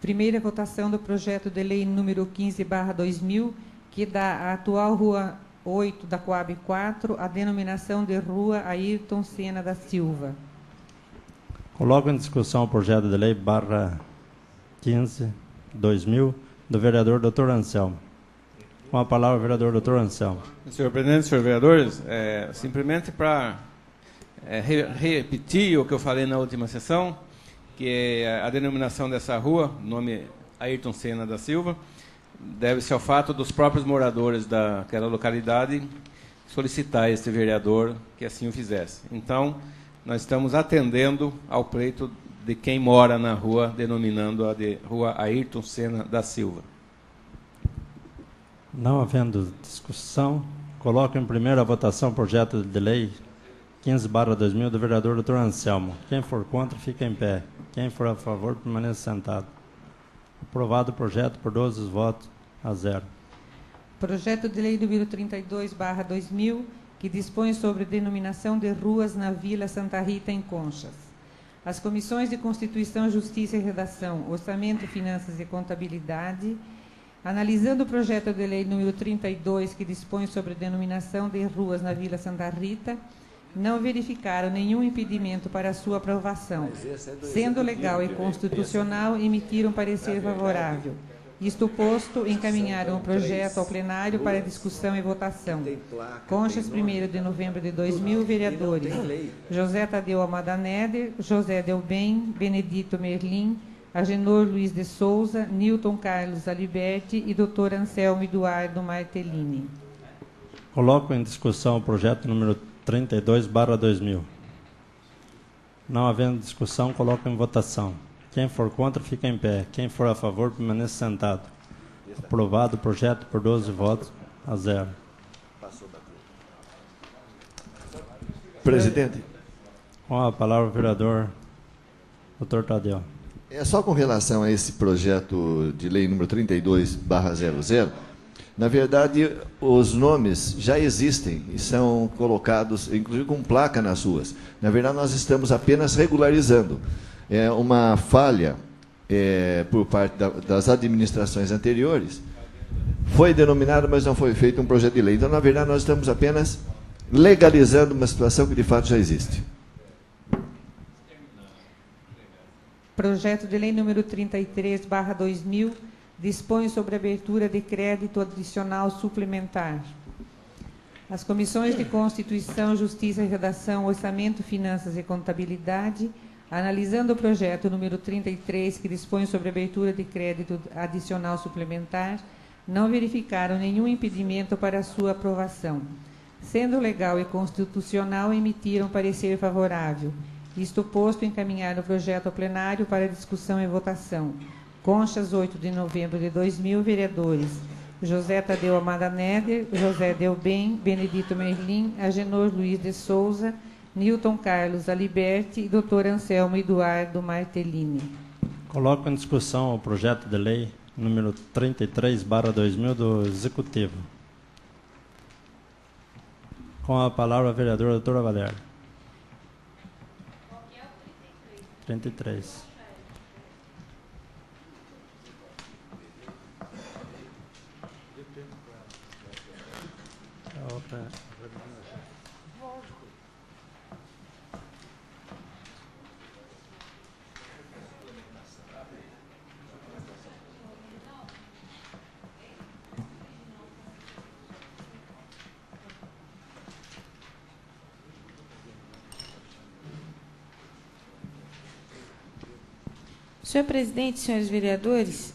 Primeira votação do projeto de lei número 15/2000, que dá à atual Rua 8 da Coab 4 a denominação de Rua Ayrton Senna da Silva. Coloco em discussão o projeto de lei /15/2000 do vereador Dr. Anselmo. Com a palavra, o vereador Dr. Anselmo. Senhor presidente, senhores vereadores, simplesmente para repetir o que eu falei na última sessão, que a denominação dessa rua, nome Ayrton Senna da Silva, deve-se ao fato dos próprios moradores daquela localidade solicitar a este vereador que assim o fizesse. Então, nós estamos atendendo ao pleito de quem mora na rua, denominando-a de Rua Ayrton Senna da Silva. Não havendo discussão, coloco em primeira votação o projeto de lei 15/2000 do vereador Dr. Anselmo. Quem for contra, fica em pé. Quem for a favor, permaneça sentado. Aprovado o projeto por 12 votos a 0. Projeto de lei número 32/2000, que dispõe sobre denominação de ruas na Vila Santa Rita, em Conchas. As comissões de Constituição, Justiça e Redação, Orçamento, Finanças e Contabilidade, analisando o projeto de lei número 32, que dispõe sobre denominação de ruas na Vila Santa Rita, não verificaram nenhum impedimento para a sua aprovação. Sendo legal e constitucional, emitiram parecer favorável. Isto posto, encaminharam o projeto ao plenário para discussão e votação. Conchas, 1º de novembro de 2000, vereadores: José Tadeu Almada Neder, José Delbem, Benedito Merlim, Agenor Luiz de Souza, Newton Carlos Aliberti e Dr. Anselmo Eduardo Martellini. Coloco em discussão o projeto número 32/2000. Não havendo discussão, coloco em votação. Quem for contra, fica em pé. Quem for a favor, permaneça sentado. Aprovado o projeto por 12 votos a 0. Presidente. Com a palavra o vereador Dr. Tadeu. É só com relação a esse projeto de lei número 32/00, na verdade, os nomes já existem e são colocados, inclusive com placa nas ruas. Na verdade, nós estamos apenas regularizando. É uma falha por parte das administrações anteriores. Foi denominado, mas não foi feito um projeto de lei. Então, na verdade, nós estamos apenas legalizando uma situação que de fato já existe. Projeto de lei número 33/2000 dispõe sobre abertura de crédito adicional suplementar. As comissões de Constituição, Justiça e Redação, Orçamento, Finanças e Contabilidade, analisando o projeto número 33, que dispõe sobre abertura de crédito adicional suplementar, não verificaram nenhum impedimento para a sua aprovação. Sendo legal e constitucional, emitiram parecer favorável. Isto posto, encaminhar o projeto ao plenário para discussão e votação. Conchas, 8 de novembro de 2000, vereadores: José Tadeu Almada Neder, José Delbem, Benedito Merlim, Agenor Luiz de Souza, Newton Carlos Aliberti e Dr. Anselmo Eduardo Martellini. Coloco em discussão o projeto de lei número 33/2000 do Executivo. Com a palavra a vereadora doutora Valéria. 33. Senhor presidente, senhores vereadores,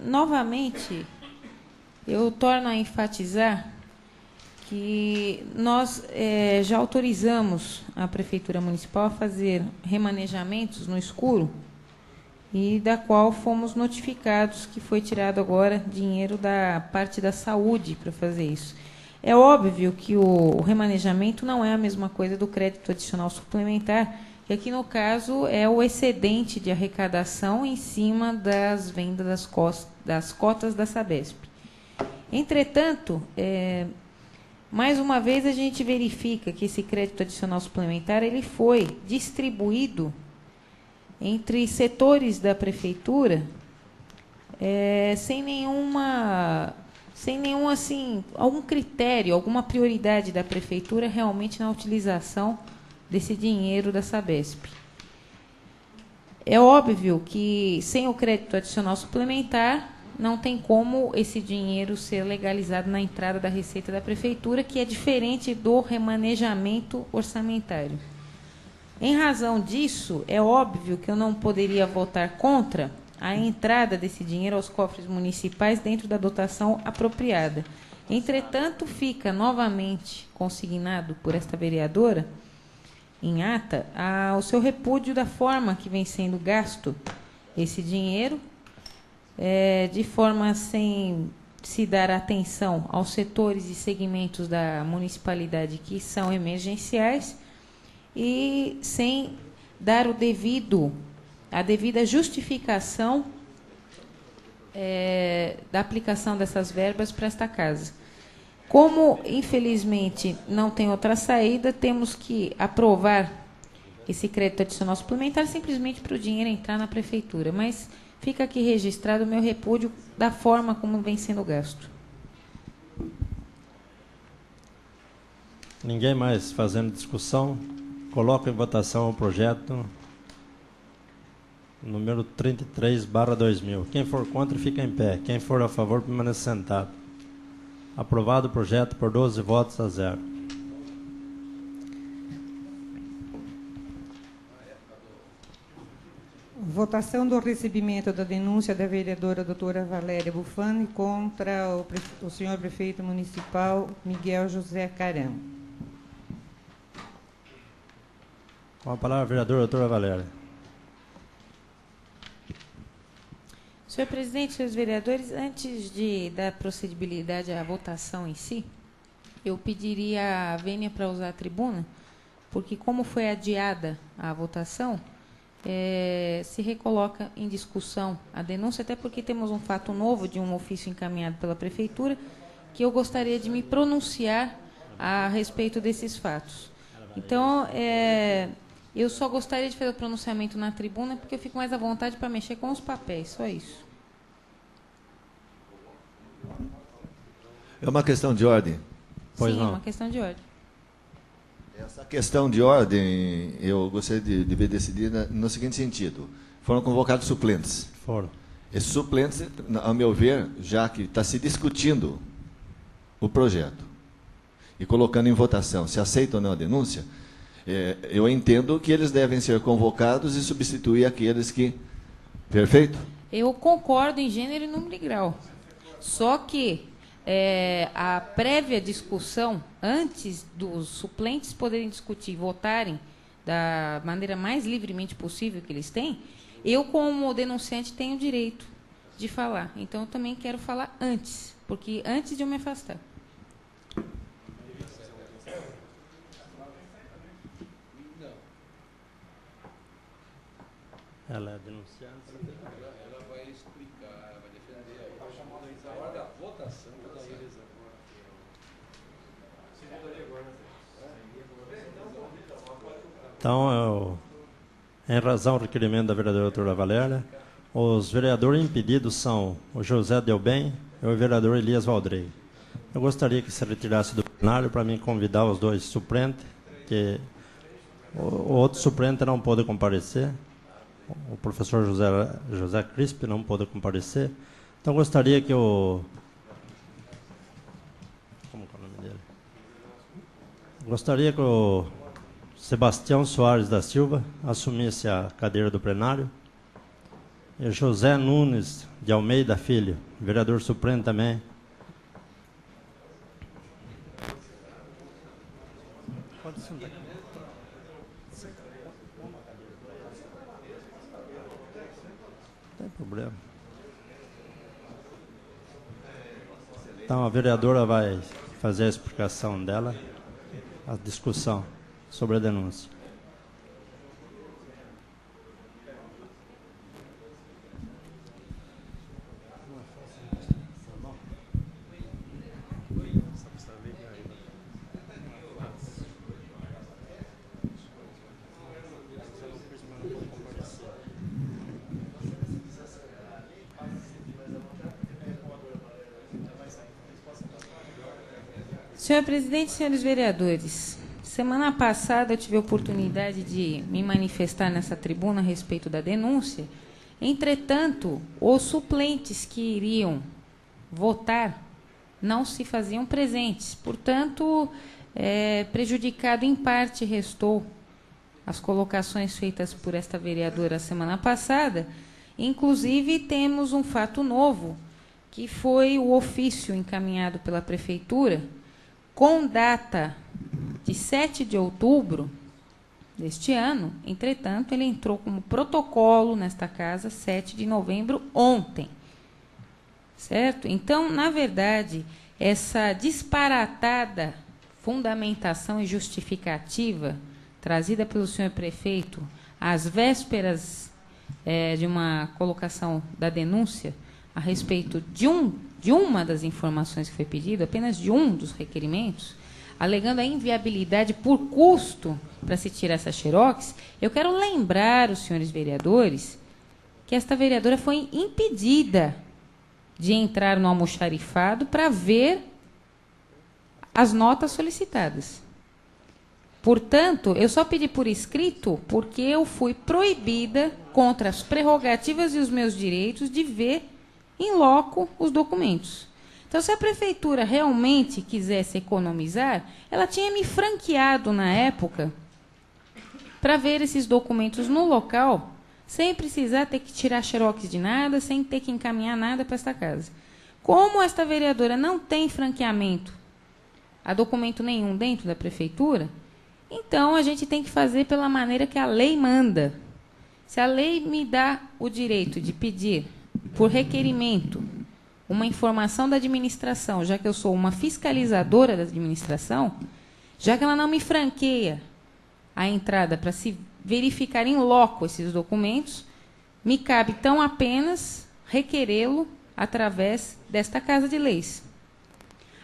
novamente eu torno a enfatizar que nós já autorizamos a Prefeitura Municipal a fazer remanejamentos no escuro e da qual fomos notificados que foi tirado agora dinheiro da parte da saúde para fazer isso. É óbvio que o remanejamento não é a mesma coisa do crédito adicional suplementar, que aqui no caso é o excedente de arrecadação em cima das vendas das cotas da Sabesp. Entretanto, mais uma vez a gente verifica que esse crédito adicional suplementar ele foi distribuído entre setores da prefeitura sem nenhum assim, algum critério, alguma prioridade da prefeitura realmente na utilização desse dinheiro da Sabesp. É óbvio que sem o crédito adicional suplementar não tem como esse dinheiro ser legalizado na entrada da receita da prefeitura, que é diferente do remanejamento orçamentário. Em razão disso, é óbvio que eu não poderia votar contra a entrada desse dinheiro aos cofres municipais dentro da dotação apropriada. Entretanto, fica novamente consignado por esta vereadora, em ata, o seu repúdio da forma que vem sendo gasto esse dinheiro, de forma sem se dar atenção aos setores e segmentos da municipalidade que são emergenciais e sem dar a devida justificação da aplicação dessas verbas para esta casa. Como, infelizmente, não tem outra saída, temos que aprovar esse crédito adicional suplementar simplesmente para o dinheiro entrar na prefeitura. Mas fica aqui registrado o meu repúdio da forma como vem sendo gasto. Ninguém mais fazendo discussão? Coloco em votação o projeto número 33/2000. Quem for contra, fica em pé. Quem for a favor, permanece sentado. Aprovado o projeto por 12 votos a 0. Votação do recebimento da denúncia da vereadora doutora Valéria Bufani contra o senhor prefeito municipal Miguel José Carão. Com a palavra, a vereadora doutora Valéria. Senhor presidente, senhores vereadores, antes de dar procedibilidade à votação em si, eu pediria a vênia para usar a tribuna, porque como foi adiada a votação, se recoloca em discussão a denúncia, até porque temos um fato novo de um ofício encaminhado pela prefeitura, que eu gostaria de me pronunciar a respeito desses fatos. Então, eu só gostaria de fazer o pronunciamento na tribuna, porque eu fico mais à vontade para mexer com os papéis, só isso. É uma questão de ordem. Pois Sim, não. é uma questão de ordem. Essa questão de ordem, eu gostaria de ver decidida no seguinte sentido. Foram convocados suplentes. Foram. Esses suplentes, ao meu ver, já que está se discutindo o projeto e colocando em votação se aceita ou não a denúncia, eu entendo que eles devem ser convocados e substituir aqueles que... Perfeito? Eu concordo em gênero e número e grau. Só que a prévia discussão, antes dos suplentes poderem discutir e votarem da maneira mais livremente possível que eles têm, eu, como denunciante, tenho o direito de falar. Então, eu também quero falar antes, porque antes de eu me afastar. Ela é denunciante. Ela vai explicar, ela vai defender. Está chamando a hora da votação. Então, em razão do requerimento da vereadora doutora Valéria, os vereadores impedidos são o José Delbem e o vereador Elias Valdrei. Eu gostaria que se retirasse do plenário para mim convidar os dois suplentes, que o outro suplente não pôde comparecer, o professor José Crispe não pôde comparecer. Então, gostaria que o... Como é o nome dele? Gostaria que o Sebastião Soares da Silva assumisse a cadeira do plenário. E José Nunes de Almeida Filho, vereador suplente também. Pode sentar aqui. Não tem problema. Então a vereadora vai fazer a explicação dela, a discussão sobre a denúncia. Senhor presidente, senhores vereadores, semana passada eu tive a oportunidade de me manifestar nessa tribuna a respeito da denúncia. Entretanto, os suplentes que iriam votar não se faziam presentes. Portanto, prejudicado em parte restou as colocações feitas por esta vereadora semana passada. Inclusive, temos um fato novo, que foi o ofício encaminhado pela Prefeitura, com data de 7 de outubro deste ano. Entretanto, ele entrou como protocolo nesta casa 7 de novembro, ontem. Certo? Então, na verdade, essa disparatada fundamentação e justificativa trazida pelo senhor prefeito às vésperas de uma colocação da denúncia a respeito de uma das informações que foi pedida, apenas de um dos requerimentos, alegando a inviabilidade por custo para se tirar essa xerox, eu quero lembrar os senhores vereadores que esta vereadora foi impedida de entrar no almoxarifado para ver as notas solicitadas. Portanto, eu só pedi por escrito porque eu fui proibida, contra as prerrogativas e os meus direitos, de ver em loco os documentos. Então, se a prefeitura realmente quisesse economizar, ela tinha me franqueado na época para ver esses documentos no local, sem precisar ter que tirar xerox de nada, sem ter que encaminhar nada para esta casa. Como esta vereadora não tem franqueamento a documento nenhum dentro da prefeitura, então a gente tem que fazer pela maneira que a lei manda. Se a lei me dá o direito de pedir por requerimento uma informação da administração, já que eu sou uma fiscalizadora da administração, já que ela não me franqueia a entrada para se verificar em loco esses documentos, me cabe tão apenas requerê-lo através desta Casa de Leis.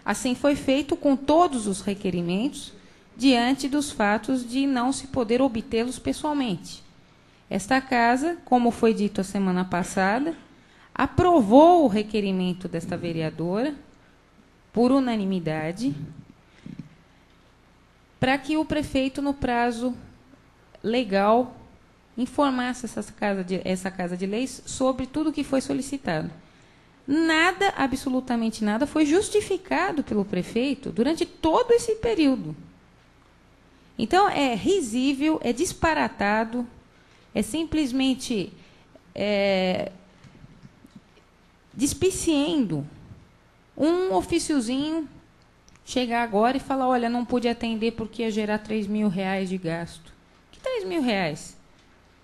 Assim foi feito com todos os requerimentos, diante dos fatos de não se poder obtê-los pessoalmente. Esta casa, como foi dito a semana passada, aprovou o requerimento desta vereadora, por unanimidade, para que o prefeito, no prazo legal, informasse essa Casa de Leis sobre tudo o que foi solicitado. Nada, absolutamente nada, foi justificado pelo prefeito durante todo esse período. Então, é risível, é disparatado, é simplesmente despiciendo um ofíciozinho chegar agora e falar, olha, não pude atender porque ia gerar R$3.000 de gasto. Que R$3.000?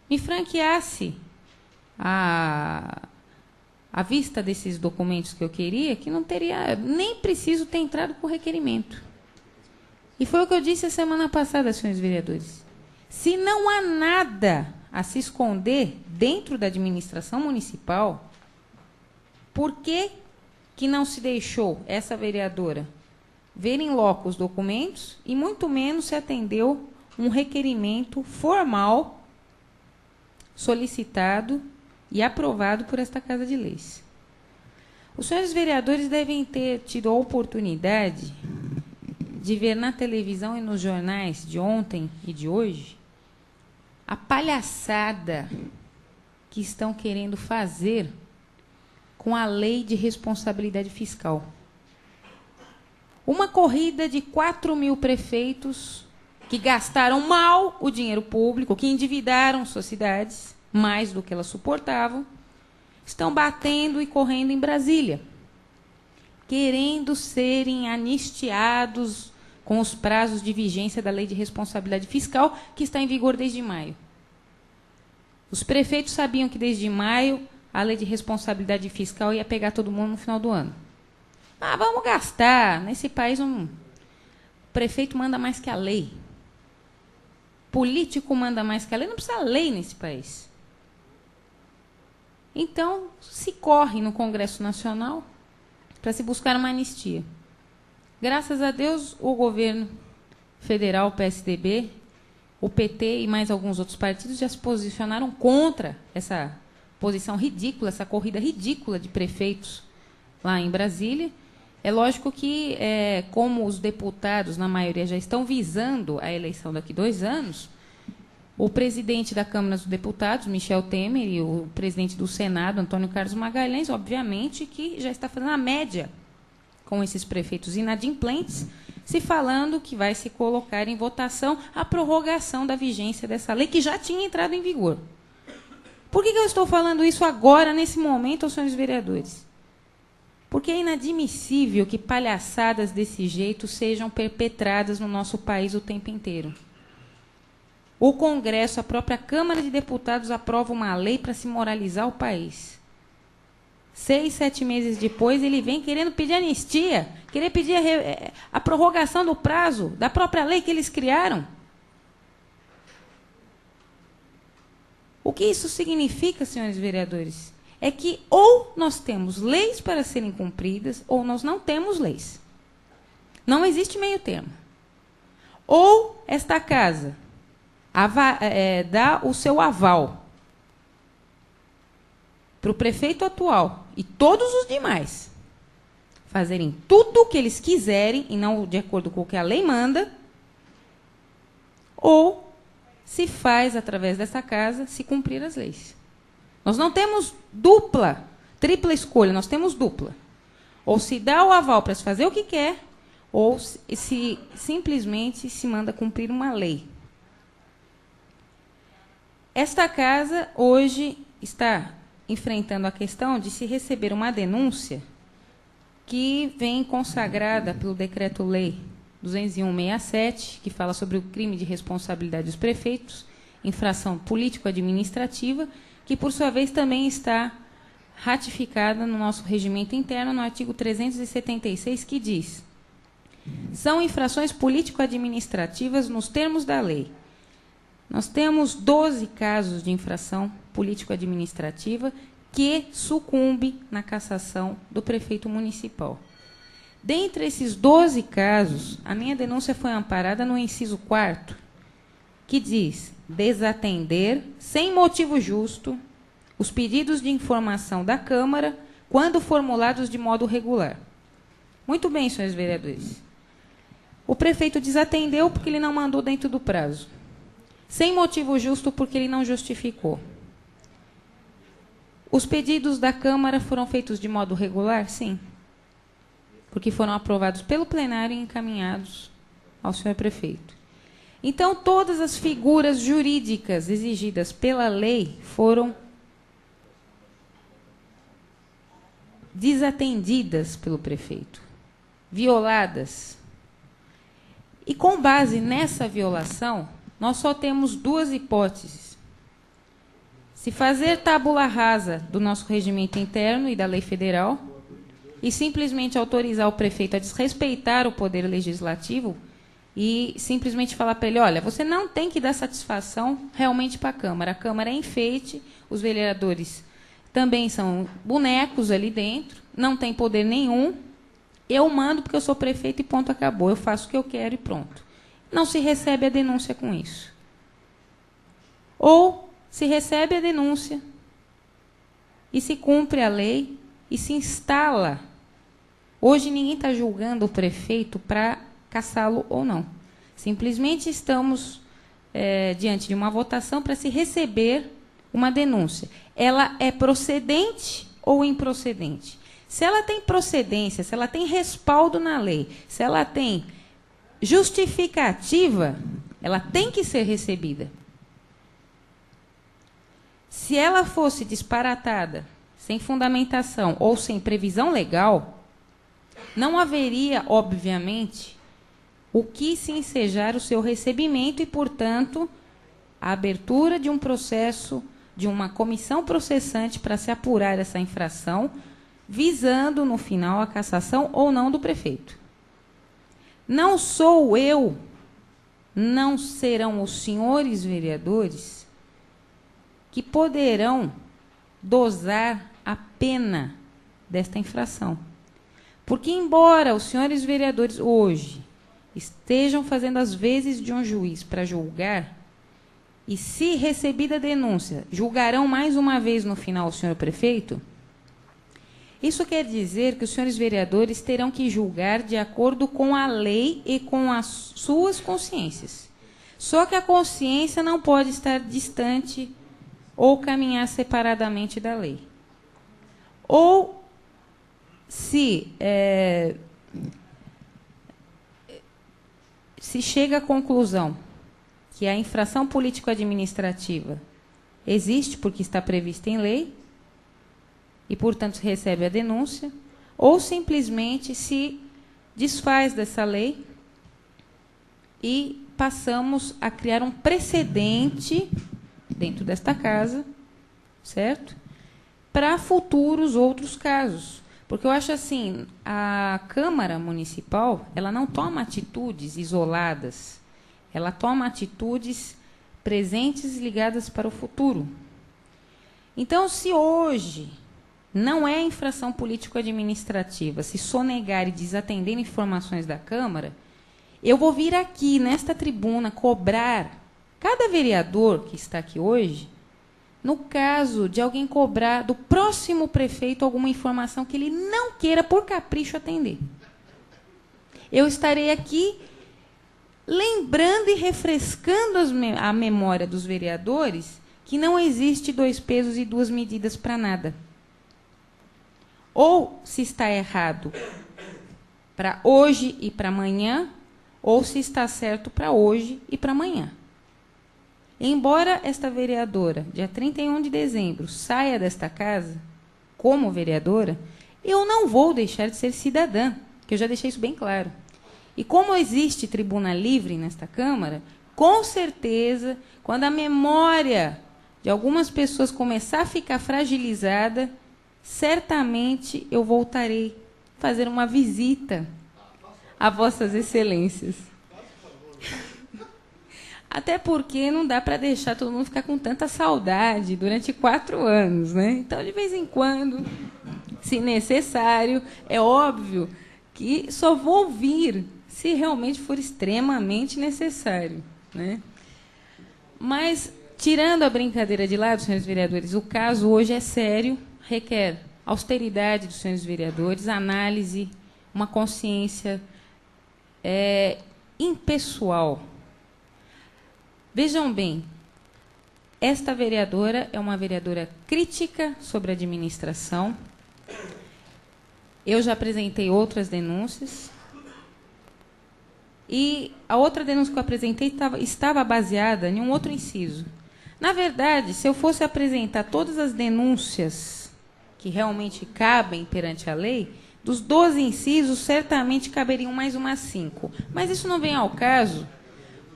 Me franqueasse a vista desses documentos que eu queria, que não teria nem preciso ter entrado com requerimento. E foi o que eu disse a semana passada, senhores vereadores. Se não há nada a se esconder dentro da administração municipal, por que não se deixou essa vereadora ver em loco os documentos e muito menos se atendeu um requerimento formal solicitado e aprovado por esta Casa de Leis? Os senhores vereadores devem ter tido a oportunidade de ver na televisão e nos jornais de ontem e de hoje a palhaçada que estão querendo fazer com a lei de responsabilidade fiscal. Uma corrida de 4.000 prefeitos que gastaram mal o dinheiro público, que endividaram suas cidades, mais do que elas suportavam, estão batendo e correndo em Brasília, querendo serem anistiados com os prazos de vigência da lei de responsabilidade fiscal, que está em vigor desde maio. Os prefeitos sabiam que desde maio a lei de responsabilidade fiscal ia pegar todo mundo no final do ano. Ah, vamos gastar. Nesse país, o prefeito manda mais que a lei. Político manda mais que a lei. Não precisa lei nesse país. Então, se corre no Congresso Nacional para se buscar uma anistia. Graças a Deus, o governo federal, o PSDB, o PT e mais alguns outros partidos já se posicionaram contra essa posição ridícula, essa corrida ridícula de prefeitos lá em Brasília, É lógico que, como os deputados, na maioria, já estão visando a eleição daqui 2 anos, o presidente da Câmara dos Deputados, Michel Temer, e o presidente do Senado, Antônio Carlos Magalhães, obviamente, que já está fazendo a média com esses prefeitos inadimplentes, se falando que vai se colocar em votação a prorrogação da vigência dessa lei, que já tinha entrado em vigor. Por que eu estou falando isso agora, nesse momento, aos senhores vereadores? Porque é inadmissível que palhaçadas desse jeito sejam perpetradas no nosso país o tempo inteiro. O Congresso, a própria Câmara de Deputados, aprova uma lei para se moralizar o país. 6, 7 meses depois, ele vem querendo pedir anistia, querer pedir a prorrogação do prazo da própria lei que eles criaram. O que isso significa, senhores vereadores? É que ou nós temos leis para serem cumpridas, ou nós não temos leis. Não existe meio termo. Ou esta casa dá o seu aval para o prefeito atual e todos os demais fazerem tudo o que eles quiserem, e não de acordo com o que a lei manda, ou se faz, através dessa casa, se cumprir as leis. Nós não temos tripla escolha, nós temos dupla. Ou se dá o aval para se fazer o que quer, ou se simplesmente se manda cumprir uma lei. Esta casa, hoje, está enfrentando a questão de se receber uma denúncia que vem consagrada pelo Decreto-Lei 201/67, que fala sobre o crime de responsabilidade dos prefeitos, infração político-administrativa, que, por sua vez, também está ratificada no nosso regimento interno, no artigo 376, que diz: são infrações político-administrativas nos termos da lei. Nós temos 12 casos de infração político-administrativa que sucumbe na cassação do prefeito municipal. Dentre esses 12 casos, a minha denúncia foi amparada no inciso 4º, que diz: desatender, sem motivo justo, os pedidos de informação da Câmara, quando formulados de modo regular. Muito bem, senhores vereadores. O prefeito desatendeu porque ele não mandou dentro do prazo. Sem motivo justo porque ele não justificou. Os pedidos da Câmara foram feitos de modo regular? Sim. Porque foram aprovados pelo plenário e encaminhados ao senhor prefeito. Então, todas as figuras jurídicas exigidas pela lei foram desatendidas pelo prefeito, violadas. E, com base nessa violação, nós só temos 2 hipóteses. Se fazer tábula rasa do nosso regimento interno e da lei federal e simplesmente autorizar o prefeito a desrespeitar o poder legislativo e simplesmente falar para ele: olha, você não tem que dar satisfação realmente para a Câmara. A Câmara é enfeite, os vereadores também são bonecos ali dentro, não tem poder nenhum. Eu mando porque eu sou prefeito e ponto, acabou. Eu faço o que eu quero e pronto. Não se recebe a denúncia com isso. Ou se recebe a denúncia e se cumpre a lei e se instala. Hoje ninguém está julgando o prefeito para cassá-lo ou não. Simplesmente estamos diante de uma votação para se receber uma denúncia. Ela é procedente ou improcedente? Se ela tem procedência, se ela tem respaldo na lei, se ela tem justificativa, ela tem que ser recebida. Se ela fosse disparatada, sem fundamentação ou sem previsão legal, não haveria, obviamente, o que se ensejar o seu recebimento e, portanto, a abertura de um processo, de uma comissão processante para se apurar essa infração, visando, no final, a cassação ou não do prefeito. Não sou eu, não serão os senhores vereadores que poderão dosar a pena desta infração. Porque, embora os senhores vereadores hoje estejam fazendo as vezes de um juiz para julgar, e se recebida a denúncia, julgarão mais uma vez no final o senhor prefeito, Isso quer dizer que os senhores vereadores terão que julgar de acordo com a lei e com as suas consciências. Só que a consciência não pode estar distante ou caminhar separadamente da lei. Ou, se chega à conclusão que a infração político-administrativa existe porque está prevista em lei, e, portanto, se recebe a denúncia, ou simplesmente se desfaz dessa lei e passamos a criar um precedente dentro desta casa, certo? Para futuros outros casos. Porque eu acho assim, a Câmara Municipal, ela não toma atitudes isoladas, ela toma atitudes presentes ligadas para o futuro. Então, se hoje não é infração político-administrativa se sonegar e desatender informações da Câmara, eu vou vir aqui, nesta tribuna, cobrar cada vereador que está aqui hoje, no caso de alguém cobrar do próximo prefeito alguma informação que ele não queira, por capricho, atender. Eu estarei aqui lembrando e refrescando a memória dos vereadores que não existe 2 pesos e 2 medidas para nada. Ou se está errado para hoje e para amanhã, ou se está certo para hoje e para amanhã. Embora esta vereadora, dia 31 de dezembro, saia desta casa como vereadora, eu não vou deixar de ser cidadã, que eu já deixei isso bem claro. E como existe tribuna livre nesta Câmara, com certeza, quando a memória de algumas pessoas começar a ficar fragilizada, certamente eu voltarei a fazer uma visita a vossas excelências. Até porque não dá para deixar todo mundo ficar com tanta saudade durante 4 anos, né? Então, de vez em quando, se necessário, é óbvio que só vou vir se realmente for extremamente necessário, né? Mas, tirando a brincadeira de lado, senhores vereadores, o caso hoje é sério, requer austeridade dos senhores vereadores, análise, uma consciência impessoal. Vejam bem, esta vereadora é uma vereadora crítica sobre a administração. Eu já apresentei outras denúncias. E a outra denúncia que eu apresentei estava baseada em um outro inciso. Na verdade, se eu fosse apresentar todas as denúncias que realmente cabem perante a lei, dos 12 incisos, certamente caberiam mais umas 5. Mas isso não vem ao caso,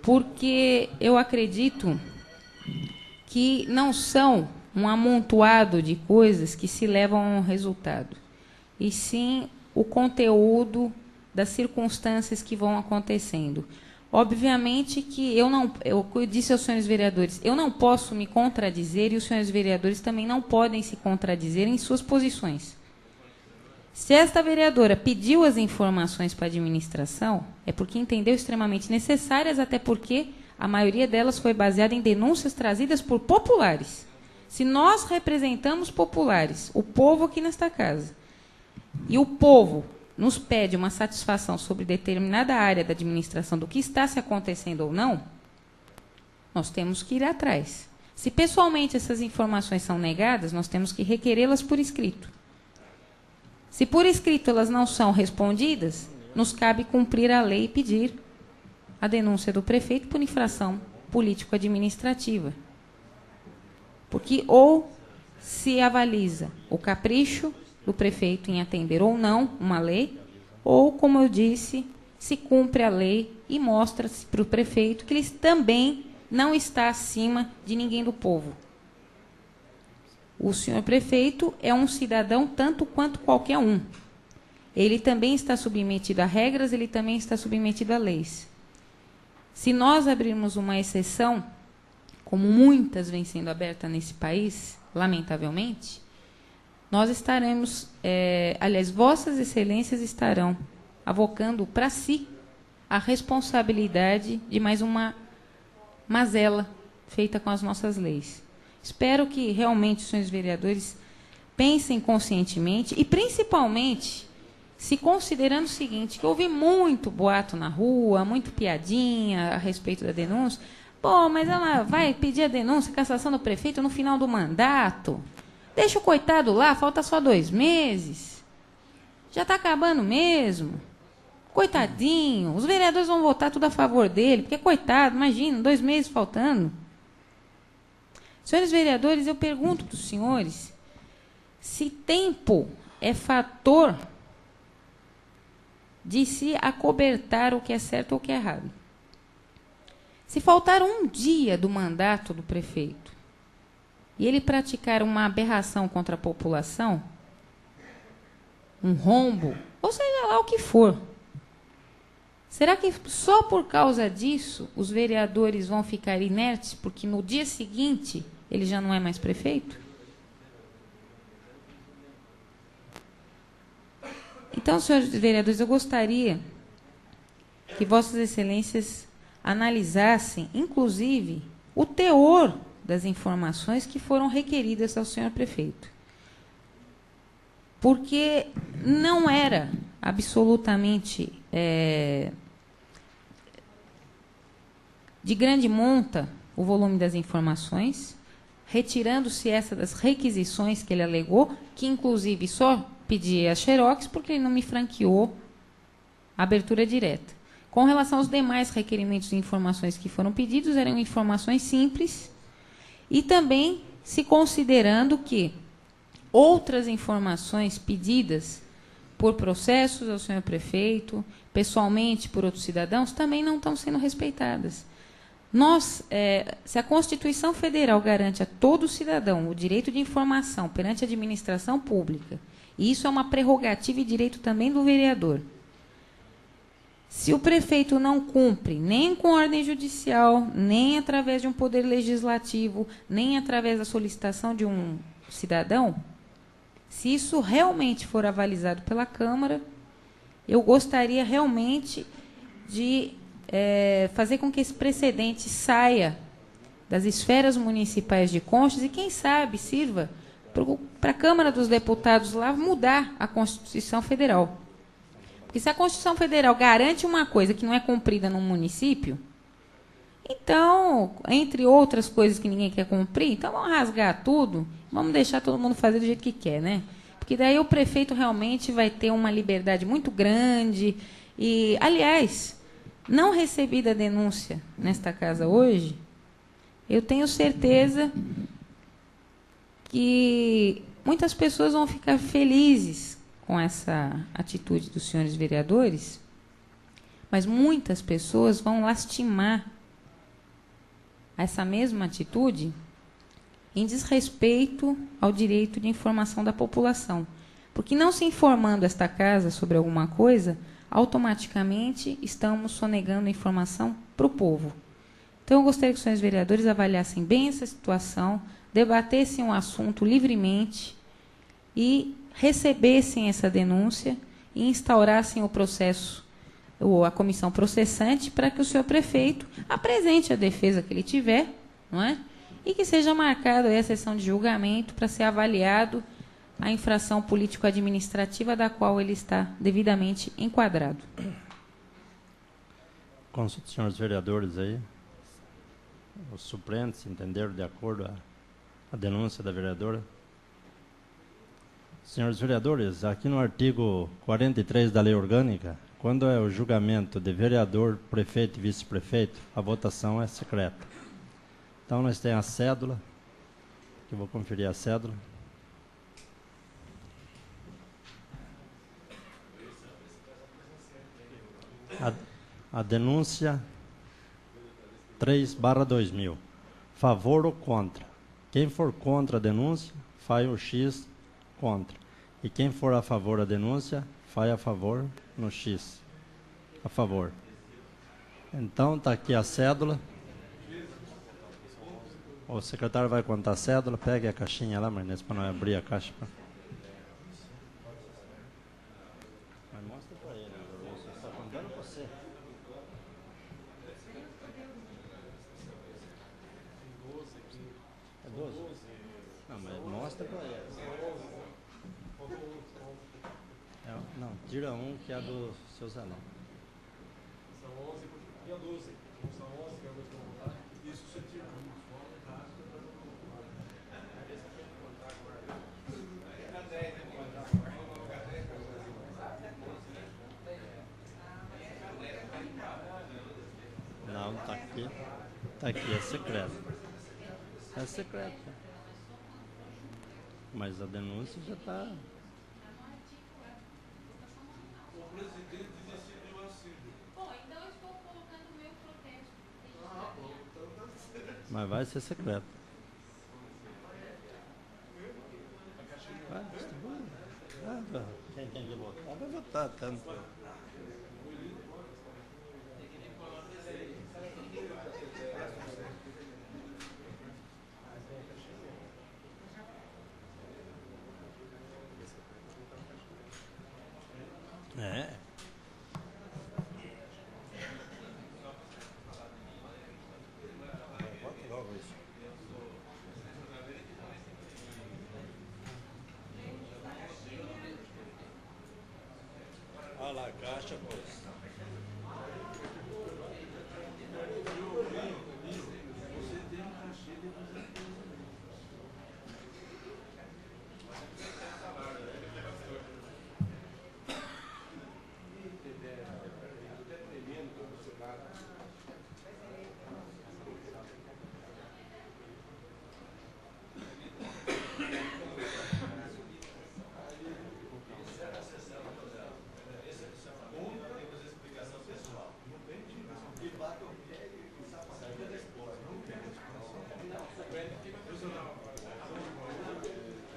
porque eu acredito que não são um amontoado de coisas que se levam a um resultado, e sim o conteúdo das circunstâncias que vão acontecendo. Obviamente que eu disse aos senhores vereadores, eu não posso me contradizer, e os senhores vereadores também não podem se contradizer em suas posições. Se esta vereadora pediu as informações para a administração, é porque entendeu extremamente necessárias, até porque a maioria delas foi baseada em denúncias trazidas por populares. Se nós representamos populares, o povo aqui nesta casa, e o povo nos pede uma satisfação sobre determinada área da administração do que está se acontecendo ou não, nós temos que ir atrás. Se pessoalmente essas informações são negadas, nós temos que requerê-las por escrito. Se por escrito elas não são respondidas, nos cabe cumprir a lei e pedir a denúncia do prefeito por infração político-administrativa. Porque ou se avaliza o capricho do prefeito em atender ou não uma lei, ou, como eu disse, se cumpre a lei e mostra-se para o prefeito que ele também não está acima de ninguém do povo. O senhor prefeito é um cidadão tanto quanto qualquer um. Ele também está submetido a regras, ele também está submetido a leis. Se nós abrirmos uma exceção, como muitas vêm sendo abertas nesse país, lamentavelmente, nós estaremos, aliás, vossas excelências estarão avocando para si a responsabilidade de mais uma mazela feita com as nossas leis. Espero que realmente os senhores vereadores pensem conscientemente e, principalmente, se considerando o seguinte, que houve muito boato na rua, muito piadinha a respeito da denúncia. Pô, mas ela vai pedir a denúncia, a cassação do prefeito no final do mandato. Deixa o coitado lá, falta só 2 meses. Já está acabando mesmo. Coitadinho, os vereadores vão votar tudo a favor dele, porque coitado, imagina, 2 meses faltando. Senhores vereadores, eu pergunto para os senhores se tempo é fator de se acobertar o que é certo ou o que é errado. Se faltar um dia do mandato do prefeito e ele praticar uma aberração contra a população, um rombo, ou seja lá o que for, será que só por causa disso os vereadores vão ficar inertes porque no dia seguinte ele já não é mais prefeito? Então, senhores vereadores, eu gostaria que Vossas Excelências analisassem, inclusive, o teor das informações que foram requeridas ao senhor prefeito. Porque não era absolutamente de grande monta o volume das informações, retirando-se essa das requisições que ele alegou, que inclusive só pedia a xerox porque ele não me franqueou a abertura direta. Com relação aos demais requerimentos e informações que foram pedidos, eram informações simples e também se considerando que outras informações pedidas por processos ao senhor prefeito, pessoalmente por outros cidadãos, também não estão sendo respeitadas. Se a Constituição Federal garante a todo cidadão o direito de informação perante a administração pública, e isso é uma prerrogativa e direito também do vereador, se o prefeito não cumpre nem com ordem judicial, nem através de um poder legislativo, nem através da solicitação de um cidadão, se isso realmente for avalizado pela Câmara, eu gostaria realmente de fazer com que esse precedente saia das esferas municipais de Conchas e, quem sabe, sirva para a Câmara dos Deputados lá mudar a Constituição Federal. Porque se a Constituição Federal garante uma coisa que não é cumprida num município, então, entre outras coisas que ninguém quer cumprir, então vamos rasgar tudo, vamos deixar todo mundo fazer do jeito que quer, né? Porque daí o prefeito realmente vai ter uma liberdade muito grande. E, aliás, não recebida a denúncia nesta casa hoje, eu tenho certeza que muitas pessoas vão ficar felizes com essa atitude dos senhores vereadores, mas muitas pessoas vão lastimar essa mesma atitude em desrespeito ao direito de informação da população. Porque não se informando esta casa sobre alguma coisa, automaticamente estamos sonegando a informação para o povo. Então, eu gostaria que os senhores vereadores avaliassem bem essa situação, debatessem o assunto livremente e recebessem essa denúncia e instaurassem o processo, ou a comissão processante, para que o senhor prefeito apresente a defesa que ele tiver, não é? E que seja marcada a sessão de julgamento para ser avaliado a infração político-administrativa da qual ele está devidamente enquadrado. Consulto os senhores vereadores aí. Os suplentes entenderam de acordo a denúncia da vereadora? Senhores vereadores, aqui no artigo 43 da Lei Orgânica, quando é o julgamento de vereador, prefeito e vice-prefeito, a votação é secreta. Então, nós temos a cédula, que eu vou conferir a cédula. A denúncia 3/2000. Favor ou contra? Quem for contra a denúncia, faz o X contra. E quem for a favor da denúncia, faz a favor no X. A favor. Então, está aqui a cédula. O secretário vai contar a cédula. Pegue a caixinha lá, Marnês, para não abrir a caixa. Mas mostra para ele, eu estou contando para você. É 12? Não, mas mostra para ele. Não, tira um que é do seu Zelão. São 11, e a 12. São 11, que é o que vão votar. Isso você tira um. Não, tá aqui. Tá aqui, é secreto. É secreto. Mas a denúncia já está. O presidente decidiu assim. Bom, então eu estou colocando o meu protesto. Mas vai ser secreto. Vai, distribui. Quem tem que votar vai votar tanto. É. Olha lá, caixa, pois.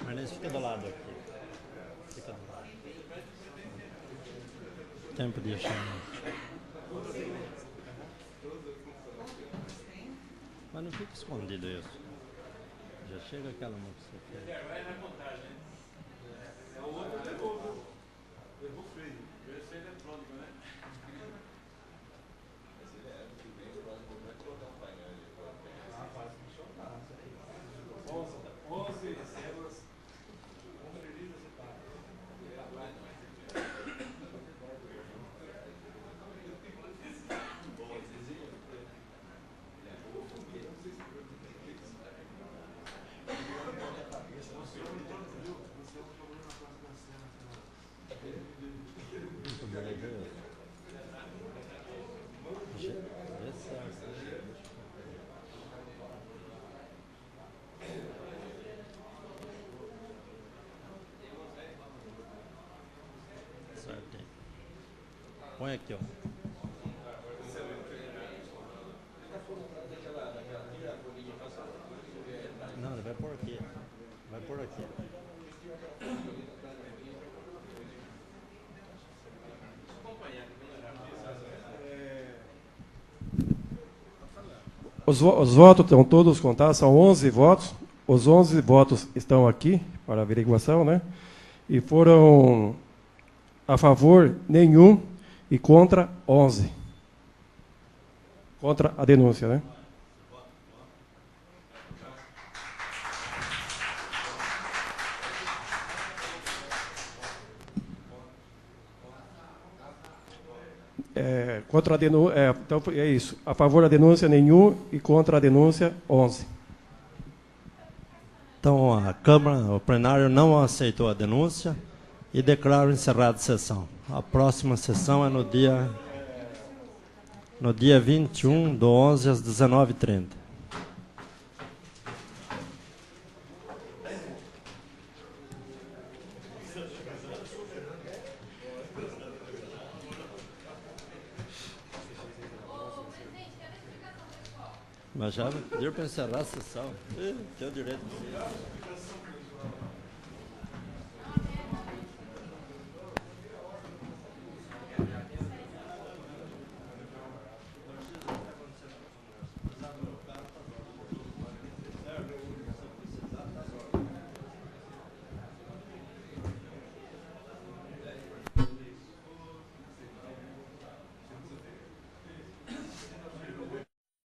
Mas fica do lado aqui. Fica do lado. Tempo de achar. Mas não fica escondido isso. Já chega aquela mão que você quer. Vai na contagem. É o outro levou. Levou freio. Deve ser eletrônico, né? Faz funcionar. 11 células conferidas e tal. Põe aqui, ó. Não, ele vai por aqui. Vai por aqui. Os votos estão todos contados, são 11 votos. Os 11 votos estão aqui para averiguação, né? E foram a favor nenhum e contra 11. Contra a denúncia, né? Contra a denúncia, então é isso. A favor da denúncia nenhum e contra a denúncia 11. Então a Câmara, o plenário não aceitou a denúncia e declaro encerrada a sessão. A próxima sessão é no dia 21/11 às 19h30. Mas já pediram para encerrar a sessão. Tem o direito.